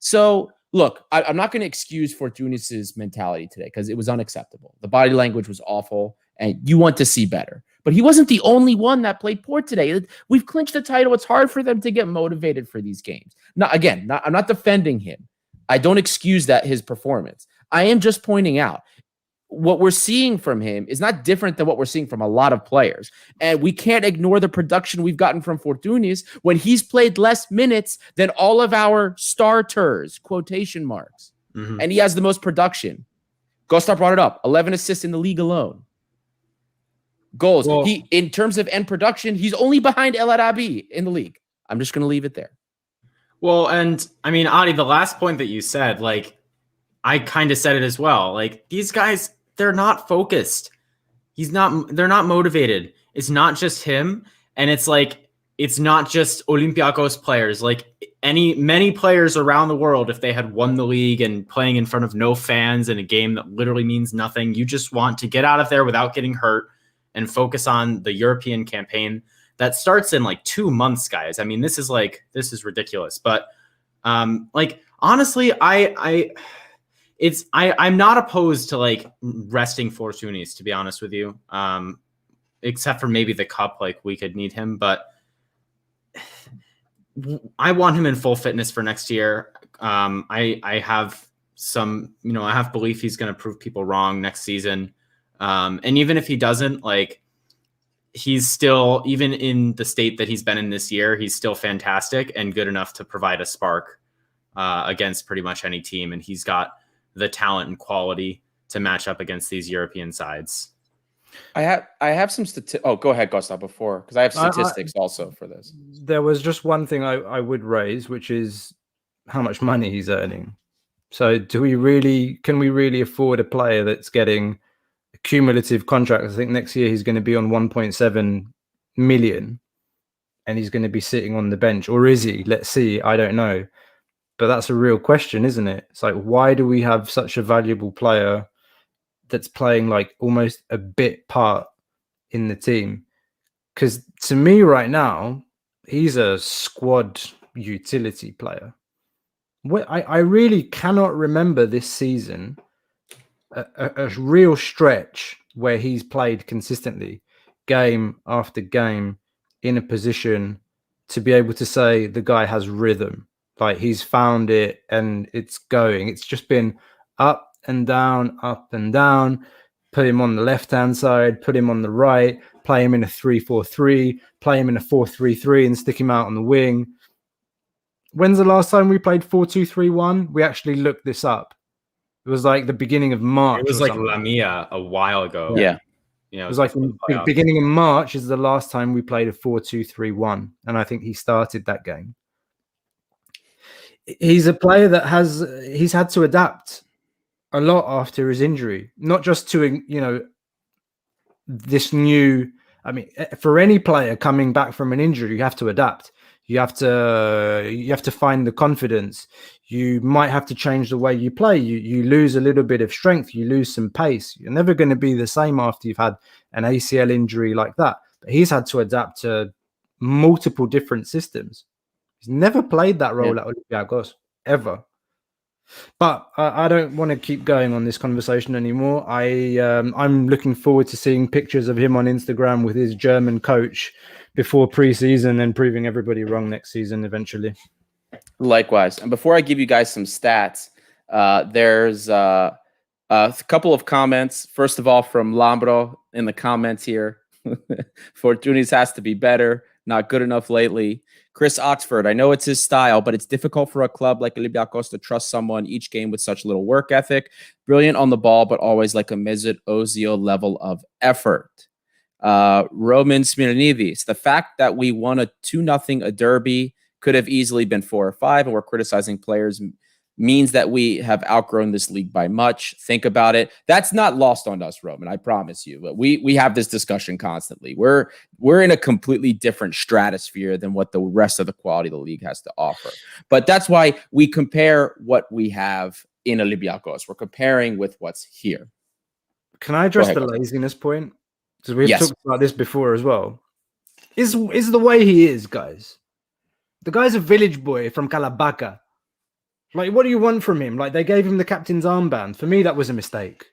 So, look, I'm not going to excuse Fortounis' mentality today because it was unacceptable. The body language was awful, and you want to see better. But he wasn't the only one that played poor today. We've clinched the title. It's hard for them to get motivated for these games. Now, again, I'm not defending him. I don't excuse his performance. I am just pointing out what we're seeing from him is not different than what we're seeing from a lot of players. And we can't ignore the production we've gotten from Fortounis when he's played less minutes than all of our starters, quotation marks. Mm-hmm. And he has the most production. Kostas brought it up, 11 assists in the league alone. Goals. Well, in terms of end production, he's only behind El Arabi in the league. I'm just going to leave it there. Well, and I mean, Adi, the last point that you said, like, I kind of said it as well. Like, these guys, they're not focused. They're not motivated. It's not just him. And it's like, it's not just Olympiakos players. Like many players around the world, if they had won the league and playing in front of no fans in a game that literally means nothing, you just want to get out of there without getting hurt and focus on the European campaign that starts in like 2 months, guys. I mean, this is ridiculous. But like, honestly, I'm not opposed to like resting Fortounis, to be honest with you. Except for maybe the cup, like we could need him, but I want him in full fitness for next year. I have I have belief he's going to prove people wrong next season. And even if he doesn't, like, he's still, even in the state that he's been in this year, he's still fantastic and good enough to provide a spark against pretty much any team. And he's got the talent and quality to match up against these European sides. I have some statistics. Oh, go ahead, Kostas, before, because I have statistics also for this. There was just one thing I would raise, which is how much money he's earning. So can we really afford a player that's getting a cumulative contract? I think next year he's going to be on 1.7 million and he's going to be sitting on the bench. Or is he? Let's see. I don't know. But that's a real question, isn't it? It's like, why do we have such a valuable player that's playing like almost a bit part in the team? Because to me right now, he's a squad utility player. I really cannot remember this season a real stretch where he's played consistently, game after game, in a position to be able to say the guy has rhythm. Like, he's found it and it's going. It's just been up and down, put him on the left-hand side, put him on the right, play him in a 3-4-3, play him in a 4-3-3 and stick him out on the wing. When's the last time we played 4-2-3-1? We actually looked this up. It was like the beginning of March. It was like Lamia a while ago. Yeah. You know, it was like the beginning of March is the last time we played a 4-2-3-1. And I think he started that game. He's a player that he's had to adapt a lot after his injury, not just to, this new, I mean, for any player coming back from an injury, you have to adapt. You have to find the confidence. You might have to change the way you play. You lose a little bit of strength. You lose some pace. You're never going to be the same after you've had an ACL injury like that. But he's had to adapt to multiple different systems. He's never played that role at Olympiakos, ever. But I don't want to keep going on this conversation anymore. I'm looking forward to seeing pictures of him on Instagram with his German coach before preseason and proving everybody wrong next season eventually. Likewise. And before I give you guys some stats, there's a couple of comments. First of all, from Lambro in the comments here. Fortounis has to be better. Not good enough lately. Chris Oxford, I know it's his style, but it's difficult for a club like Olympiakos to trust someone each game with such little work ethic. Brilliant on the ball, but always like a Mesut Ozil level of effort. Roman Smirnidis, the fact that we won a 2-0 a derby, could have easily been 4 or 5, and we're criticizing players, means that we have outgrown this league by much. Think about it. That's not lost on us, Roman, I promise you. But we have this discussion constantly. We're in a completely different stratosphere than what the rest of the quality of the league has to offer. But that's why we compare what we have in Olympiakos. We're comparing with what's here. Can I address the laziness point? Because we've talked about this before as well. Is the way he is, guys. The guy's a village boy from Kalabaka. Like, what do you want from him? Like, they gave him the captain's armband. For me, that was a mistake.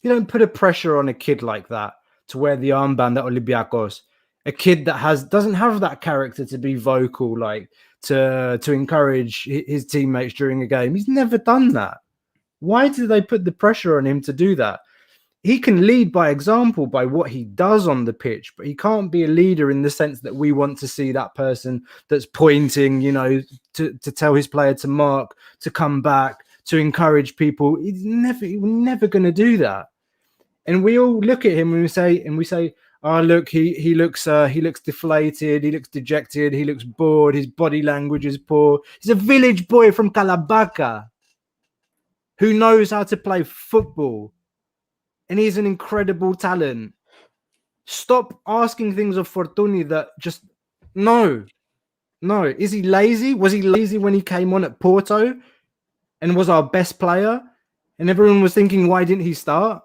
You don't put a pressure on a kid like that to wear the armband at Olympiakos. A kid that doesn't have that character to be vocal, like to encourage his teammates during a game. He's never done that. Why did they put the pressure on him to do that? He can lead by example by what he does on the pitch, but he can't be a leader in the sense that we want to see that person that's pointing, to tell his player to mark, to come back, to encourage people. He's never going to do that. And we all look at him and we say, oh, look, he looks deflated, he looks dejected, he looks bored, his body language is poor. He's a village boy from Kalabaka who knows how to play football. And he's an incredible talent. Stop asking things of Fortounis that just no. Is he lazy? Was he lazy when he came on at Porto and was our best player? And everyone was thinking, why didn't he start?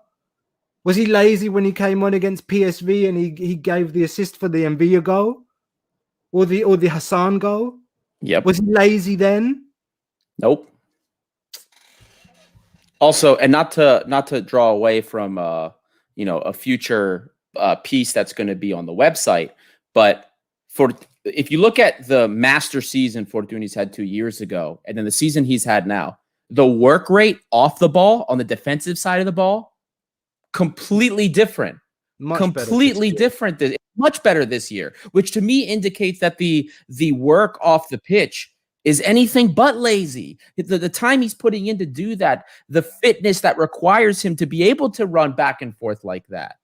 Was he lazy when he came on against PSV and he gave the assist for the Envia goal? Or the Hassan goal? Yep. Was he lazy then? Nope. Also, and not to draw away from a future piece that's going to be on the website, but if you look at the master season Fortounis had 2 years ago, and then the season he's had now, the work rate off the ball on the defensive side of the ball, completely different. Much better this year, which to me indicates that the work off the pitch is anything but lazy. The time he's putting in to do that, the fitness that requires him to be able to run back and forth like that,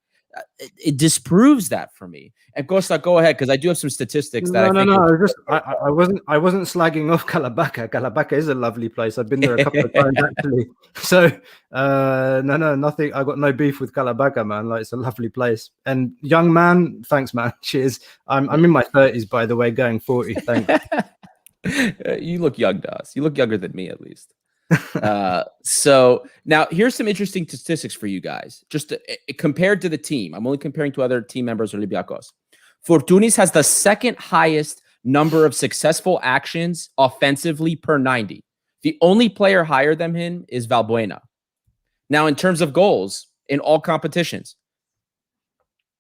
it disproves that for me. And Kostas, go ahead, because I do have some statistics that I wasn't slagging off Kalabaka. Kalabaka is a lovely place. I've been there a couple of times actually. So nothing. I got no beef with Kalabaka, man. Like, it's a lovely place. And young man, thanks, man. Cheers. I'm in my 30s, by the way, going 40. Thanks. You look young to us. You look younger than me, at least. So now here's some interesting statistics for you guys. Just compared to the team, I'm only comparing to other team members of Olympiakos. Fortounis has the second highest number of successful actions offensively per 90. The only player higher than him is Valbuena. Now, in terms of goals in all competitions,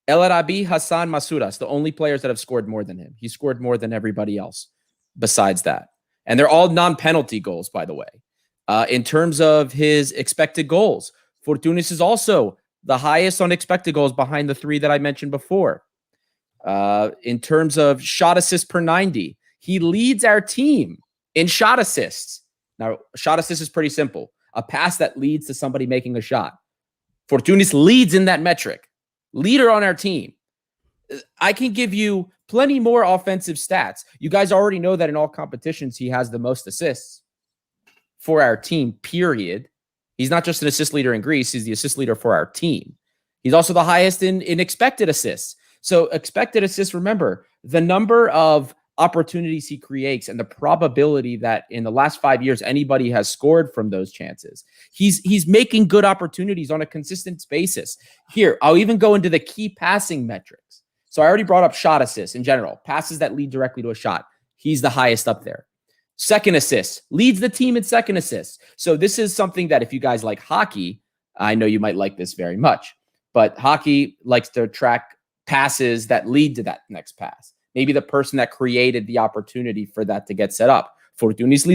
El Arabi, Hassan, Masouras, the only players that have scored more than him. He scored more than everybody else besides that. And they're all non-penalty goals, by the way. In terms of his expected goals, Fortounis is also the highest on expected goals behind the three that I mentioned before. In terms of shot assists per 90, he leads our team in shot assists. Now, shot assist is pretty simple. A pass that leads to somebody making a shot. Fortounis leads in that metric. Leader on our team. I can give you plenty more offensive stats. You guys already know that in all competitions, he has the most assists for our team, period. He's not just an assist leader in Greece. He's the assist leader for our team. He's also the highest in expected assists. So expected assists, remember, the number of opportunities he creates and the probability that in the last 5 years, anybody has scored from those chances. He's making good opportunities on a consistent basis. Here, I'll even go into the key passing metrics. So I already brought up shot assists in general, passes that lead directly to a shot. He's the highest up there. Second assists, leads the team in second assists. So this is something that if you guys like hockey, I know you might like this very much, but hockey likes to track passes that lead to that next pass. Maybe the person that created the opportunity for that to get set up. Fortounis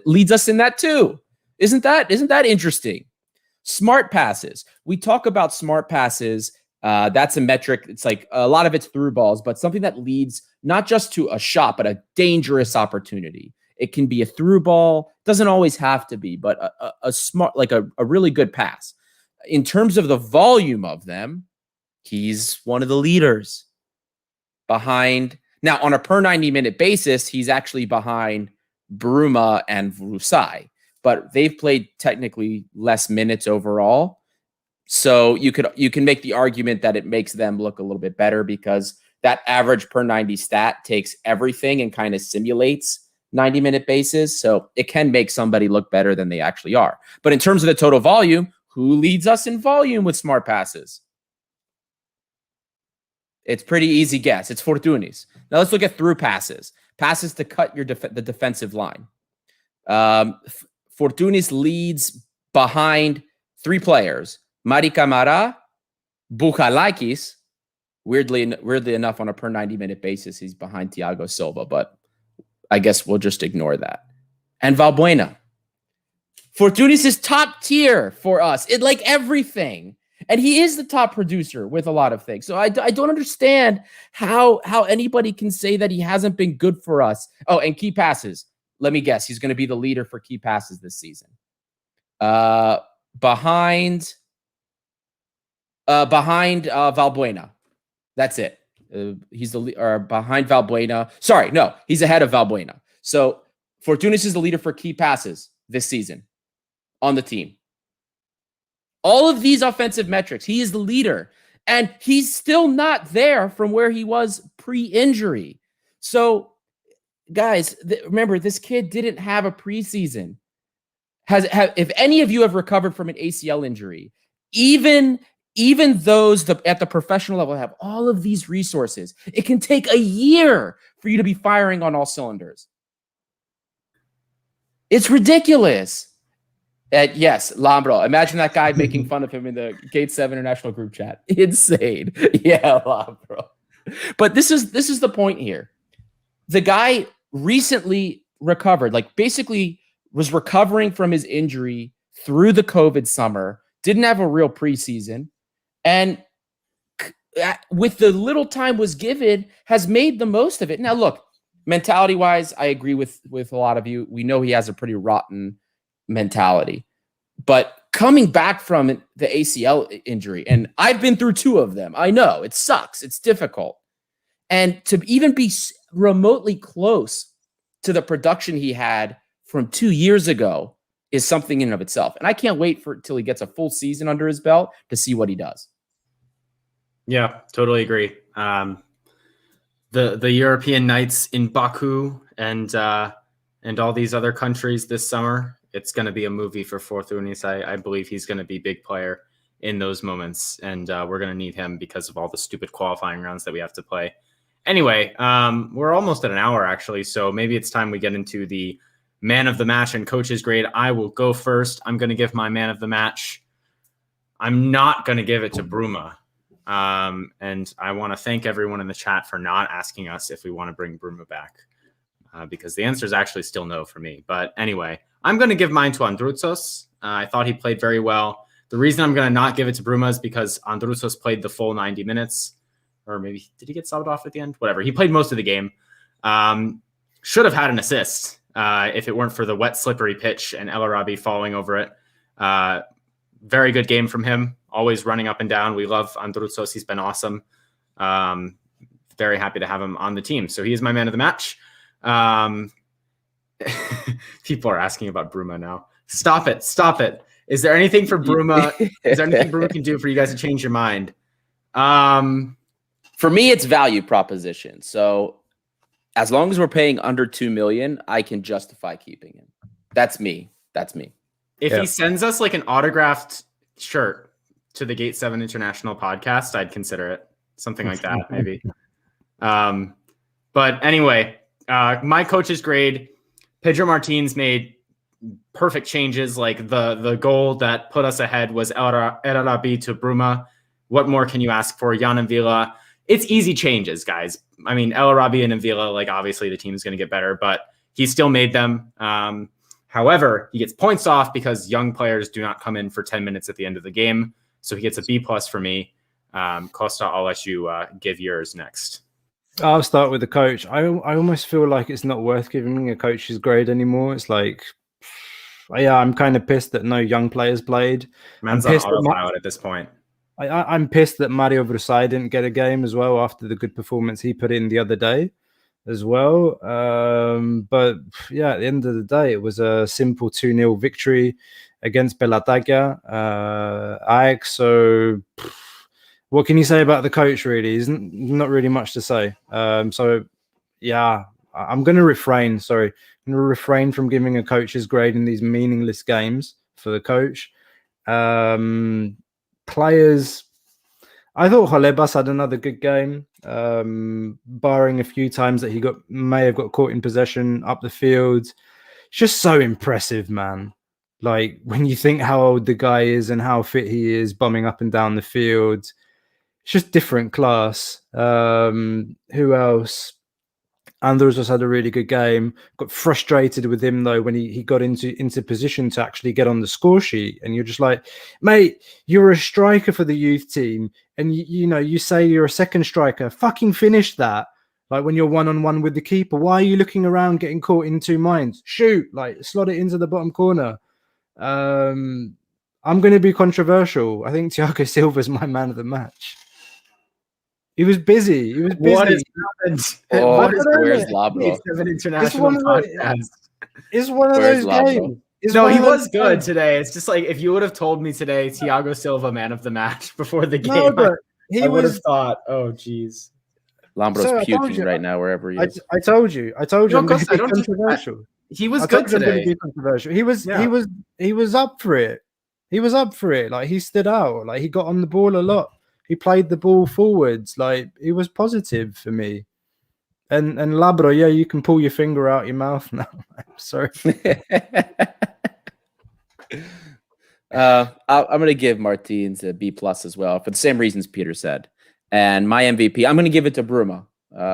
leads us in that too. Isn't that interesting? Smart passes. We talk about smart passes. That's a metric. It's like a lot of it's through balls, but something that leads not just to a shot, but a dangerous opportunity. It can be a through ball. Doesn't always have to be, but a smart, like a really good pass. In terms of the volume of them, he's one of the leaders behind. Now, on a per 90-minute basis, he's actually behind Bruma and Vrusai, but they've played technically less minutes overall. So you can make the argument that it makes them look a little bit better because that average per 90 stat takes everything and kind of simulates 90-minute basis. So it can make somebody look better than they actually are. But in terms of the total volume, Who leads us in volume with smart passes? It's pretty easy guess. It's Fortounis. Now let's look at through passes. Passes to cut your the defensive line. Fortounis leads behind 3 players. Mari Camara, Bouchalakis. Weirdly enough, on a per 90-minute basis, he's behind Thiago Silva, but I guess we'll just ignore that. And Valbuena. Fortounis is top tier for us in like everything. And he is the top producer with a lot of things. So I don't understand how anybody can say that he hasn't been good for us. Oh, and key passes. Let me guess. He's going to be the leader for key passes this season. Behind Valbuena. That's it. He's behind Valbuena. Sorry, no, he's ahead of Valbuena. So Fortounis is the leader for key passes this season on the team. All of these offensive metrics, he is the leader, and he's still not there from where he was pre-injury. So, guys, remember, this kid didn't have a preseason. If any of you have recovered from an ACL injury, even those at the professional level have all of these resources, it can take a year for you to be firing on all cylinders. It's ridiculous. Yes, Lambro. Imagine that guy making fun of him in the Gate 7 International group chat. Insane. Yeah, Lambro. But this is the point here. The guy recently recovered, like basically was recovering from his injury through the COVID summer, didn't have a real preseason, and with the little time was given, has made the most of it. Now, look, mentality-wise, I agree with a lot of you. We know he has a pretty rotten mentality, but coming back from the ACL injury, and I've been through 2 of them, I know it sucks, it's difficult, and to even be remotely close to the production he had from 2 years ago is something in and of itself, and I can't wait till he gets a full season under his belt to see what he does. Yeah, totally agree. The European nights in Baku and all these other countries this summer, it's going to be a movie for Fortounis. I believe he's going to be a big player in those moments, and we're going to need him because of all the stupid qualifying rounds that we have to play. Anyway, we're almost at an hour, actually, so maybe it's time we get into the man of the match and coach's grade. I will go first. I'm going to give my man of the match. I'm not going to give it to Bruma. And I want to thank everyone in the chat for not asking us if we want to bring Bruma back, because the answer is actually still no for me. But anyway, I'm going to give mine to Androutsos. I thought he played very well. The reason I'm going to not give it to Bruma is because Androutsos played the full 90 minutes, or maybe did he get subbed off at the end? Whatever. He played most of the game. Should have had an assist if it weren't for the wet, slippery pitch and El Arabi falling over it. Very good game from him. Always running up and down. We love Androutsos. He's been awesome. Very happy to have him on the team. So he is my man of the match. People are asking about Bruma now. Stop it. Is there anything for Bruma? Is there anything Bruma can do for you guys to change your mind? For me, it's value proposition. So as long as we're paying under $2 million, I can justify keeping him. That's me. If he sends us like an autographed shirt to the Gate 7 International podcast, I'd consider it. Something like that, maybe. But anyway, my coach's grade, Pedro Martins made perfect changes. Like the goal that put us ahead was El Arabi to Bruma. What more can you ask for? Jan and Vila. It's easy changes, guys. I mean, El Arabi and Vila, like obviously the team's going to get better, but he still made them. However, he gets points off because young players do not come in for 10 minutes at the end of the game. So he gets a B+ for me. Costa, I'll let you give yours next. I'll start with the coach. I almost feel like it's not worth giving a coach's grade anymore. It's like, yeah, I'm kind of pissed that no young players played. Man's on autopilot at this point. I'm pissed that Mario Vrusai didn't get a game as well after the good performance he put in the other day as well. But yeah, at the end of the day, it was a simple 2-0 victory against Pelatakia AEK. So what can you say about the coach, really? Isn't not really much to say. So yeah, I'm going to refrain. Sorry, I'm going to refrain from giving a coach's grade in these meaningless games for the coach. Players, I thought Holebas had another good game, barring a few times that he may have got caught in possession up the field. It's just so impressive, man. Like, when you think how old the guy is and how fit he is, bumming up and down the field, it's just different class. Who else? Andros just had a really good game. Got frustrated with him though when he got into position to actually get on the score sheet, and you're just like, mate, you're a striker for the youth team, and you say you're a second striker. Fucking finish that. Like, when you're 1-on-1 with the keeper, why are you looking around getting caught in two minds? Shoot, like, slot it into the bottom corner. I'm going to be controversial. I think Thiago Silva's my man of the match. He was busy. What has happened? Where's Labro? It's one of those games. No, he was good today. It's just like, if you would have told me today, Thiago Silva, man of the match before the game, I would have thought, oh, geez. Lambro's puking right now wherever he is. I told you. I'm going to be controversial. He was good today. He was up for it. He was up for it. Like, he stood out. Like, he got on the ball a lot. He played the ball forwards. Like, it was positive for me. And Labro, yeah, you can pull your finger out your mouth now. I'm sorry. I'm going to give Martins a B+ as well for the same reasons Peter said. And my MVP, I'm going to give it to Bruma.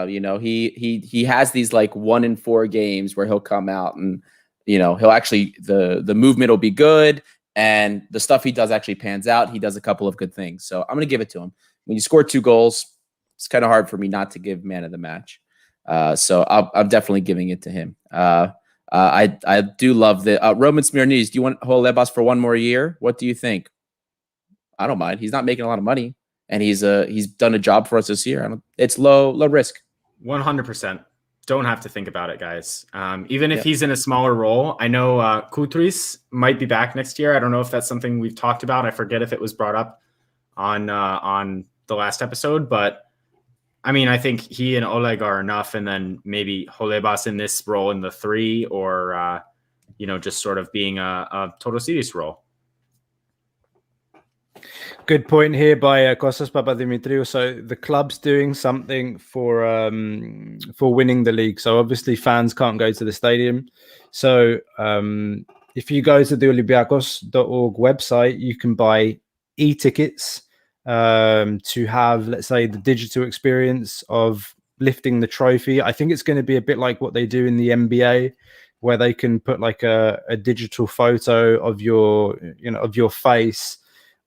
He has these like 1 in 4 games where he'll come out and he'll actually the movement will be good. And the stuff he does actually pans out. He does a couple of good things. So I'm going to give it to him. When you score 2 goals, it's kind of hard for me not to give man of the match. So I'm definitely giving it to him. I do love the Roman Smirnis. Do you want Holebas for 1 more year? What do you think? I don't mind. He's not making a lot of money, and he's done a job for us this year. It's low risk. 100%. Don't have to think about it, guys. Even if he's in a smaller role, I know Koutris might be back next year. I don't know if that's something we've talked about. I forget if it was brought up on the last episode, but I mean, I think he and Oleg are enough, and then maybe Holebas in this role in the 3, or just sort of being a Todosiris role. Good point here by Kostas Papadimitriou. So the club's doing something for winning the league. So obviously fans can't go to the stadium. So if you go to the olympiacos.org website, you can buy e-tickets to have, let's say, the digital experience of lifting the trophy. I think it's going to be a bit like what they do in the NBA, where they can put like a digital photo of your face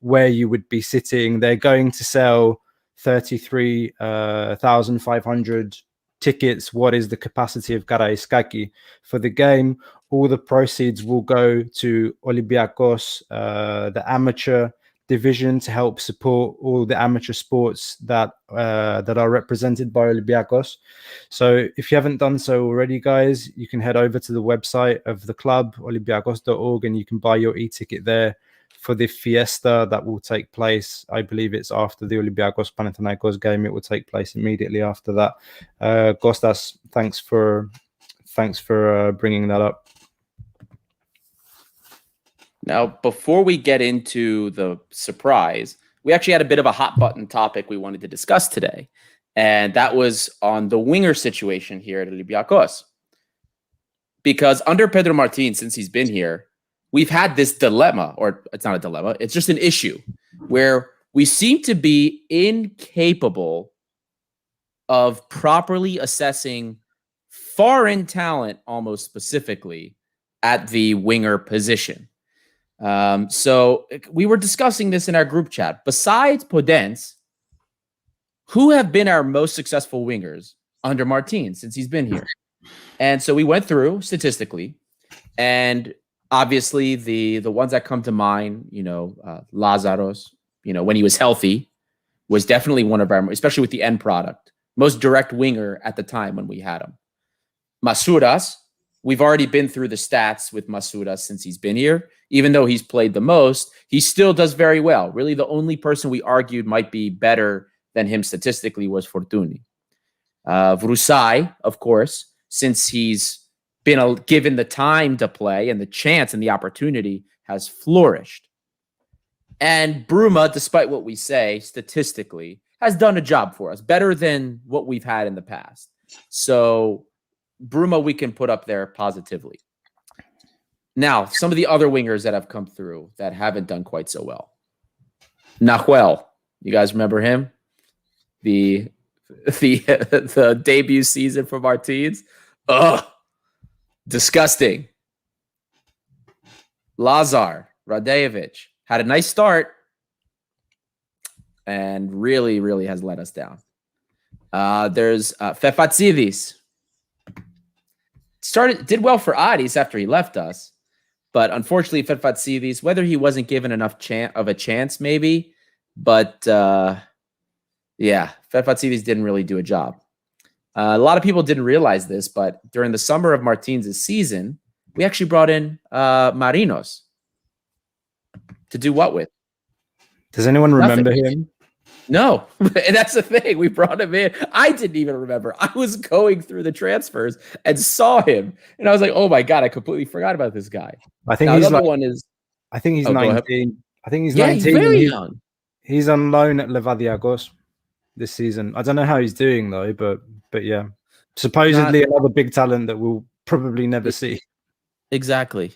where you would be sitting. They're going to sell 33,500 tickets. What is the capacity of Karaiskaki for the game? All the proceeds will go to Olympiakos, the amateur division, to help support all the amateur sports that are represented by Olympiakos. So if you haven't done so already, guys, you can head over to the website of the club, olympiacos.org, and you can buy your e-ticket there for the fiesta that will take place. I believe it's after the Olympiakos-Panathinaikos game. It will take place immediately after that. Kostas, thanks for bringing that up. Now, before we get into the surprise, we actually had a bit of a hot button topic we wanted to discuss today, and that was on the winger situation here at Olympiakos. Because under Pedro Martin, since he's been here, we've had this dilemma, or it's not a dilemma, it's just an issue where we seem to be incapable of properly assessing foreign talent, almost specifically, at the winger position. So we were discussing this in our group chat. Besides Podence, who have been our most successful wingers under Martin since he's been here? And so we went through statistically, and obviously the ones that come to mind, Lazaros, when he was healthy, was definitely one of our, especially with the end product, most direct winger at the time when we had him. Masouras, we've already been through the stats with Masouras since he's been here. Even though he's played the most, he still does very well. Really, the only person we argued might be better than him statistically was Fortounis. Vrusai, of course, since he's been given the time to play and the chance and the opportunity, has flourished. And Bruma, despite what we say statistically, has done a job for us, better than what we've had in the past. So Bruma we can put up there positively. Now, some of the other wingers that have come through that haven't done quite so well. Nahuel, you guys remember him? The debut season for Martins? Ugh, disgusting. Lazar Radejevic had a nice start and really, really has let us down. There's Fefatsidis. Did well for Addis after he left us, but unfortunately Fefatsidis, whether he wasn't given enough of a chance maybe, but yeah, Fefatsidis didn't really do a job. A lot of people didn't realize this, but during the summer of Martins' season, we actually brought in Marinos to do what with? Does anyone remember him? No, and that's the thing. We brought him in. I didn't even remember. I was going through the transfers and saw him, and I was like, "Oh my god, I completely forgot about this guy." I think he's 19. I think he's 19. He's very young. He's on loan at Olympiakos this season. I don't know how he's doing though, but yeah, supposedly another big talent that we'll probably never see. Exactly.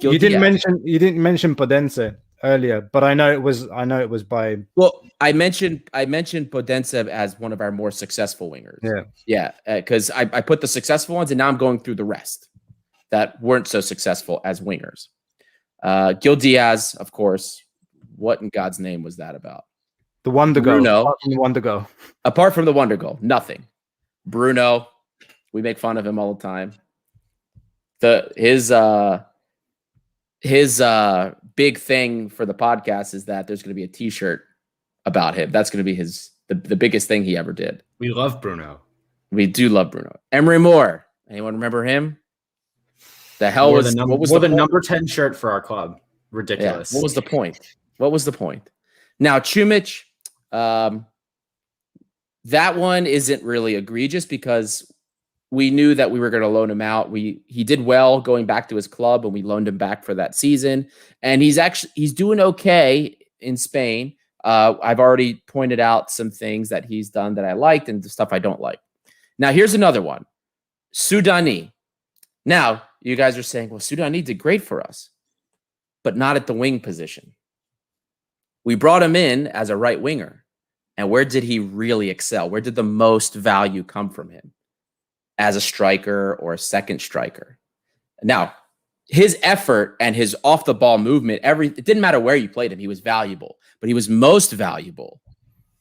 You didn't mention Podense earlier, but I know it was by. Well, I mentioned Podense as one of our more successful wingers. Yeah, because I put the successful ones, and now I'm going through the rest that weren't so successful as wingers. Gil Diaz, of course. What in God's name was that about? The Wonder Goal. Bruno. Apart from the Wonder Goal. Apart from the Wonder Goal, nothing. Bruno, we make fun of him all the time. His big thing for the podcast is that there's going to be a T-shirt about him. That's going to be the biggest thing he ever did. We love Bruno. We do love Bruno. Emery Moore. Anyone remember him? The hell was the number 10 shirt for our club? Ridiculous. Yeah. What was the point? Now Chumic, that one isn't really egregious because we knew that we were going to loan him out. He did well going back to his club, and we loaned him back for that season. And he's doing okay in Spain. I've already pointed out some things that he's done that I liked and the stuff I don't like. Now here's another one, Soudani. Now you guys are saying, well, Soudani did great for us, but not at the wing position. We brought him in as a right winger, and where did he really excel? Where did the most value come from him? As a striker or a second striker. Now, his effort and his off-the-ball movement, it didn't matter where you played him, he was valuable. But he was most valuable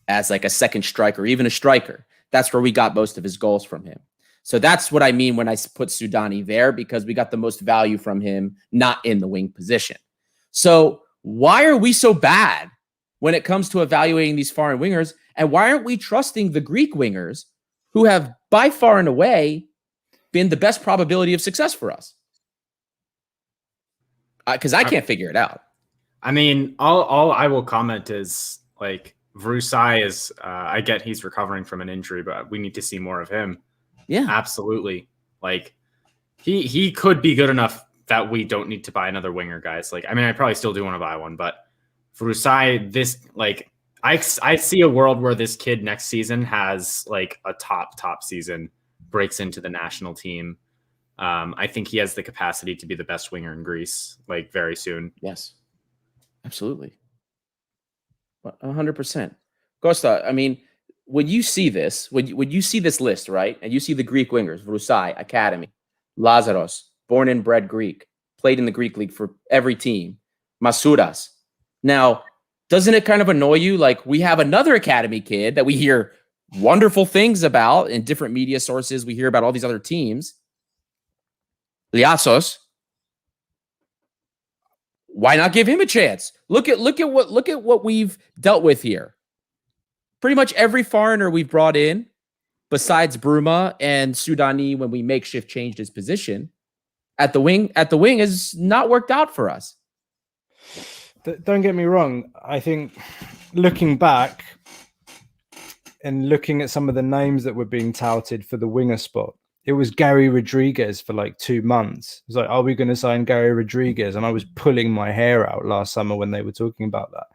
as like a second striker, even a striker. That's where we got most of his goals from him. So that's what I mean when I put Soudani there, because we got the most value from him, not in the wing position. So why are we so bad when it comes to evaluating these foreign wingers? And why aren't we trusting the Greek wingers who have by far and away been the best probability of success for us? Because I can't figure it out. I mean, all I will comment is like Vrusai is. I get he's recovering from an injury, but we need to see more of him. Yeah, absolutely. Like he could be good enough that we don't need to buy another winger, guys. Like, I mean, I probably still do want to buy one, but Vrusai, I see a world where this kid next season has like a top season, breaks into the national team. I think he has the capacity to be the best winger in Greece, like very soon. Yes, absolutely. 100%. Costa, I mean, when you see this, when you see this list, right, and you see the Greek wingers, Vrusai, Academy, Lazaros, born and bred Greek, played in the Greek league for every team, Masouras. Now, doesn't it kind of annoy you? Like, we have another academy kid that we hear wonderful things about in different media sources. We hear about all these other teams. Liassos. Why not give him a chance? Look at what we've dealt with here. Pretty much every foreigner we've brought in, besides Bruma and Soudani, when we makeshift changed his position at the wing, has not worked out for us. Don't get me wrong. I think looking back and looking at some of the names that were being touted for the winger spot, it was Gary Rodriguez for like 2 months. It was like, are we going to sign Gary Rodriguez? And I was pulling my hair out last summer when they were talking about that.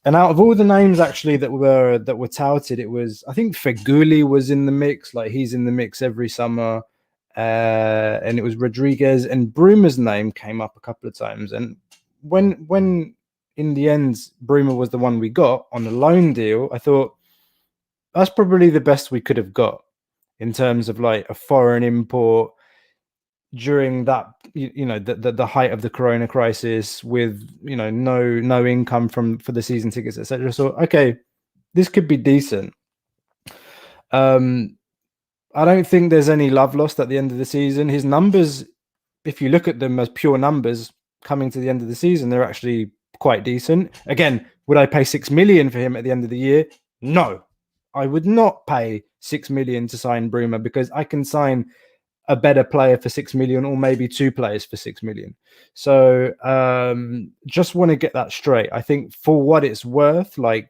And out of all the names actually that were touted, it was, I think Feguli was in the mix. Like he's in the mix every summer. And it was Rodriguez, and Bruma's name came up a couple of times. And when in the end Bruma was the one we got on the loan deal, I thought that's probably the best we could have got in terms of like a foreign import during that, the height of the Corona crisis, with no income for the season tickets, etc. So okay, this could be decent. I don't think there's any love lost at the end of the season. His numbers, if you look at them as pure numbers coming to the end of the season, they're actually quite decent. Again, would I pay 6 million for him at the end of the year? No, I would not pay 6 million to sign Bruma, because I can sign a better player for 6 million, or maybe 2 players for 6 million. So just want to get that straight. I think for what it's worth, like,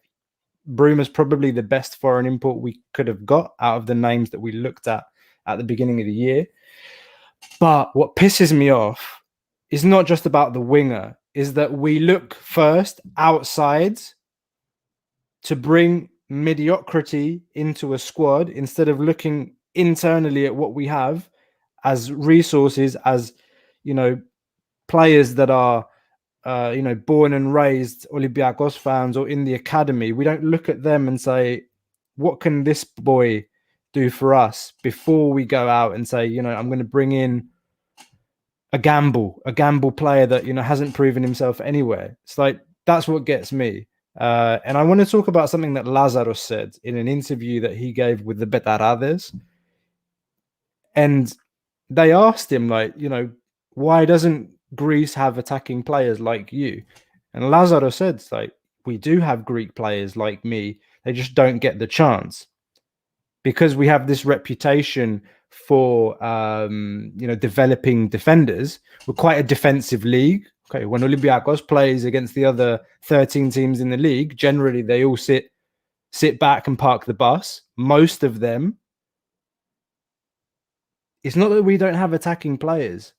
Bruma's probably the best foreign import we could have got out of the names that we looked at the beginning of the year. But what pisses me off is not just about the winger, is that we look first outside to bring mediocrity into a squad instead of looking internally at what we have as resources, as, players that are born and raised Olympiakos fans or in the academy. We don't look at them and say, what can this boy do for us, before we go out and say, I'm going to bring in a gamble player that, hasn't proven himself anywhere. It's like, that's what gets me. And I want to talk about something that Lazaros said in an interview that he gave with the Betarades. And they asked him, like, why doesn't Greece have attacking players like you? And Lazaros said, like, we do have Greek players like me. They just don't get the chance because we have this reputation for, developing defenders. We're quite a defensive league. Okay, when Olympiakos plays against the other 13 teams in the league, generally they all sit back and park the bus. Most of them. It's not that we don't have attacking players,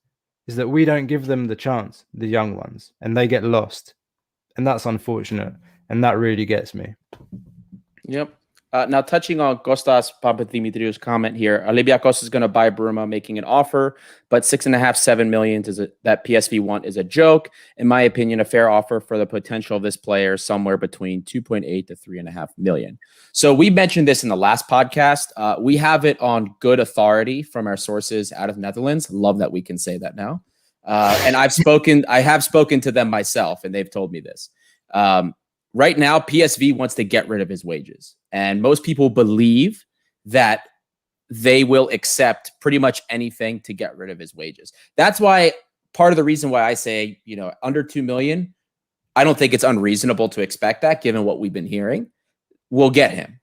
is that we don't give them the chance, the young ones, and they get lost. And that's unfortunate. And that really gets me. Yep. Now, touching on Kostas Papathimitriou's comment here, Olympiakos is going to buy Bruma, making an offer, but 6.5-7 million that PSV want is a joke. In my opinion, a fair offer for the potential of this player, somewhere between 2.8 to 3.5 million. So we mentioned this in the last podcast. We have it on good authority from our sources out of the Netherlands. Love that we can say that now. And I have spoken to them myself, and they've told me this. Right now, PSV wants to get rid of his wages. And most people believe that they will accept pretty much anything to get rid of his wages. That's why part of the reason why I say, under 2 million, I don't think it's unreasonable to expect that, given what we've been hearing. We'll get him.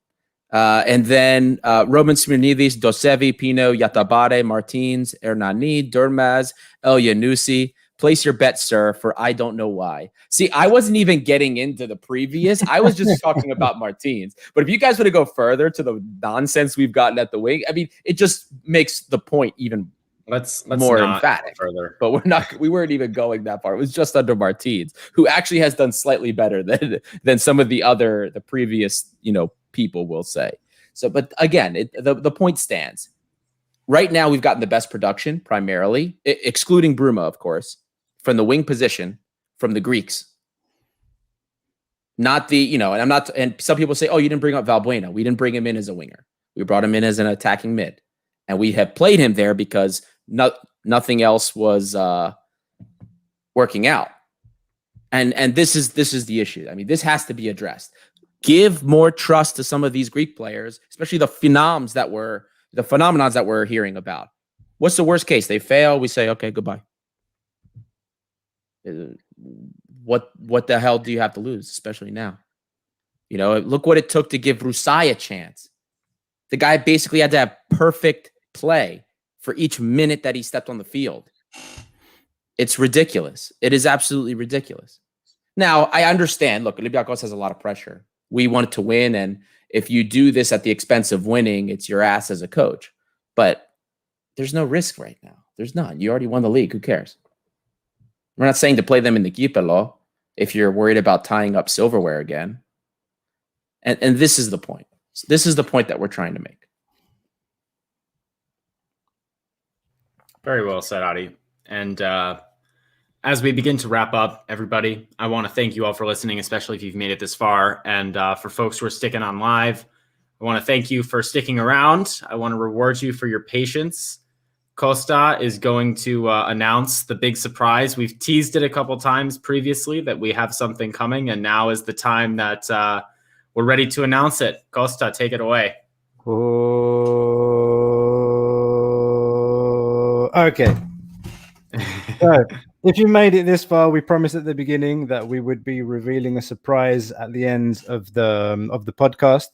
And then Roman Smirnidis, Dosevi, Pino, Yatabare, Martins, Hernani, Durmaz, El Yanusi. Place your bet, sir, for I don't know why. See, I wasn't even getting into the previous. I was just talking about Martins. But if you guys want to go further to the nonsense we've gotten at the wing, I mean, it just makes the point even let's more not emphatic. Further. But we weren't even going that far. It was just under Martins, who actually has done slightly better than some of the previous, people will say. So, but again, the point stands. Right now, we've gotten the best production, primarily, excluding Bruma, of course, from the wing position, from the Greeks. Not the, and some people say, oh, you didn't bring up Valbuena. We didn't bring him in as a winger. We brought him in as an attacking mid. And we have played him there because nothing else was working out. And this is the issue. I mean, this has to be addressed. Give more trust to some of these Greek players, especially the phenomenons that we're hearing about. What's the worst case? They fail. We say, okay, goodbye. What the hell do you have to lose, especially now? Look what it took to give Rusai a chance. The guy basically had to have perfect play for each minute that he stepped on the field. It's ridiculous. It is absolutely ridiculous. Now, I understand. Look, Olympiakos has a lot of pressure. We want to win, and if you do this at the expense of winning, it's your ass as a coach. But there's no risk right now. There's none. You already won the league. Who cares? We're not saying to play them in the Kipelo if you're worried about tying up silverware again. And this is the point. This is the point that we're trying to make. Very well said, Adi. And as we begin to wrap up, everybody, I want to thank you all for listening, especially if you've made it this far. And for folks who are sticking on live, I want to thank you for sticking around. I want to reward you for your patience. Costa is going to announce the big surprise. We've teased it a couple times previously that we have something coming, and now is the time that we're ready to announce it. Costa, take it away. Okay. So, if you made it this far, we promised at the beginning that we would be revealing a surprise at the end of the podcast.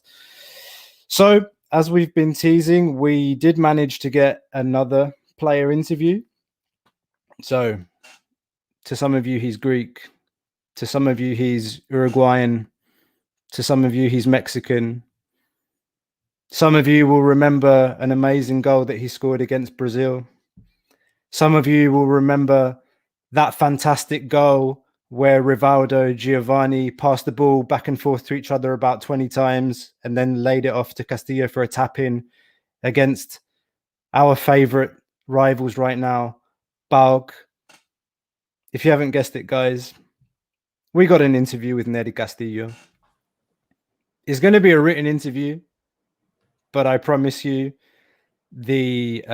So, as we've been teasing, we did manage to get another player interview. So, to some of you, he's Greek. To some of you, he's Uruguayan. To some of you, he's Mexican. Some of you will remember an amazing goal that he scored against Brazil. Some of you will remember that fantastic goal where Rivaldo, Giovanni passed the ball back and forth to each other about 20 times and then laid it off to Castillo for a tap-in against our favorite rivals right now, PAOK. If you haven't guessed it, guys, we got an interview with Neri Castillo. It's going to be a written interview, but I promise you the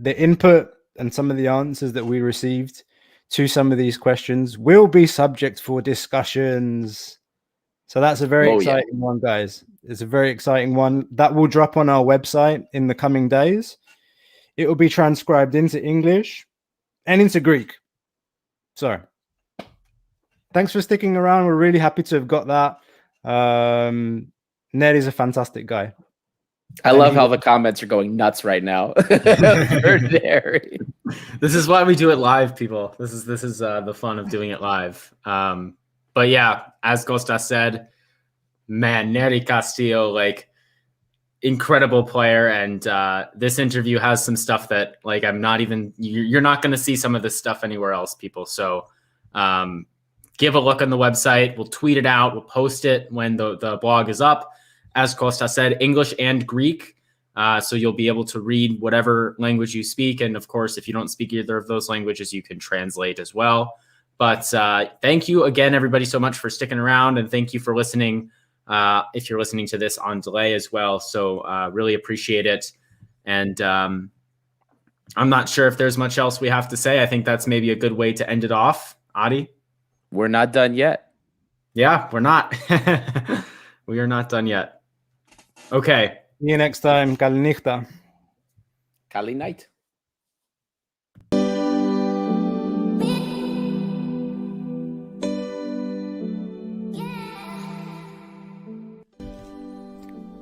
input and some of the answers that we received to some of these questions will be subject for discussions. So that's a very exciting one, guys. It's a very exciting one that will drop on our website in the coming days. It will be transcribed into English and into Greek. So thanks for sticking around. We're really happy to have got that. Ned is a fantastic guy. I love how the comments are going nuts right now. This is why we do it live, people. This is the fun of doing it live. But yeah, as Kostas said, man, Neri Castillo, like, incredible player. And this interview has some stuff that, like, you're not going to see some of this stuff anywhere else, people. So give a look on the website. We'll tweet it out. We'll post it when the blog is up. As Kostas said, English and Greek. So you'll be able to read whatever language you speak. And of course, if you don't speak either of those languages, you can translate as well. But thank you again, everybody, so much for sticking around. And thank you for listening if you're listening to this on delay as well. So really appreciate it. And I'm not sure if there's much else we have to say. I think that's maybe a good way to end it off. Adi? We're not done yet. Yeah, we're not. We are not done yet. Okay. See you next time. Kali nichta. Kali night.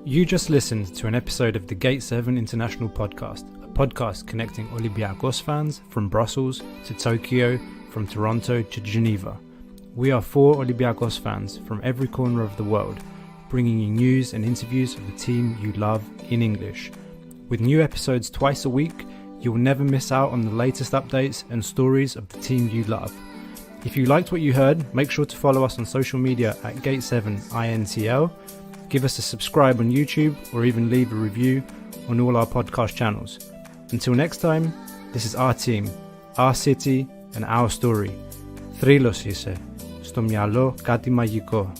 You just listened to an episode of the Gate 7 International Podcast, a podcast connecting Olympiakos fans from Brussels to Tokyo, from Toronto to Geneva. We are 4 Olympiakos fans from every corner of the world, bringing you news and interviews of the team you love in English. With new episodes twice a week, you will never miss out on the latest updates and stories of the team you love. If you liked what you heard, make sure to follow us on social media at Gate7INTL, give us a subscribe on YouTube, or even leave a review on all our podcast channels. Until next time, this is our team, our city, and our story. Thrylos είσαι. Στο μυαλό κάτι μαγικό.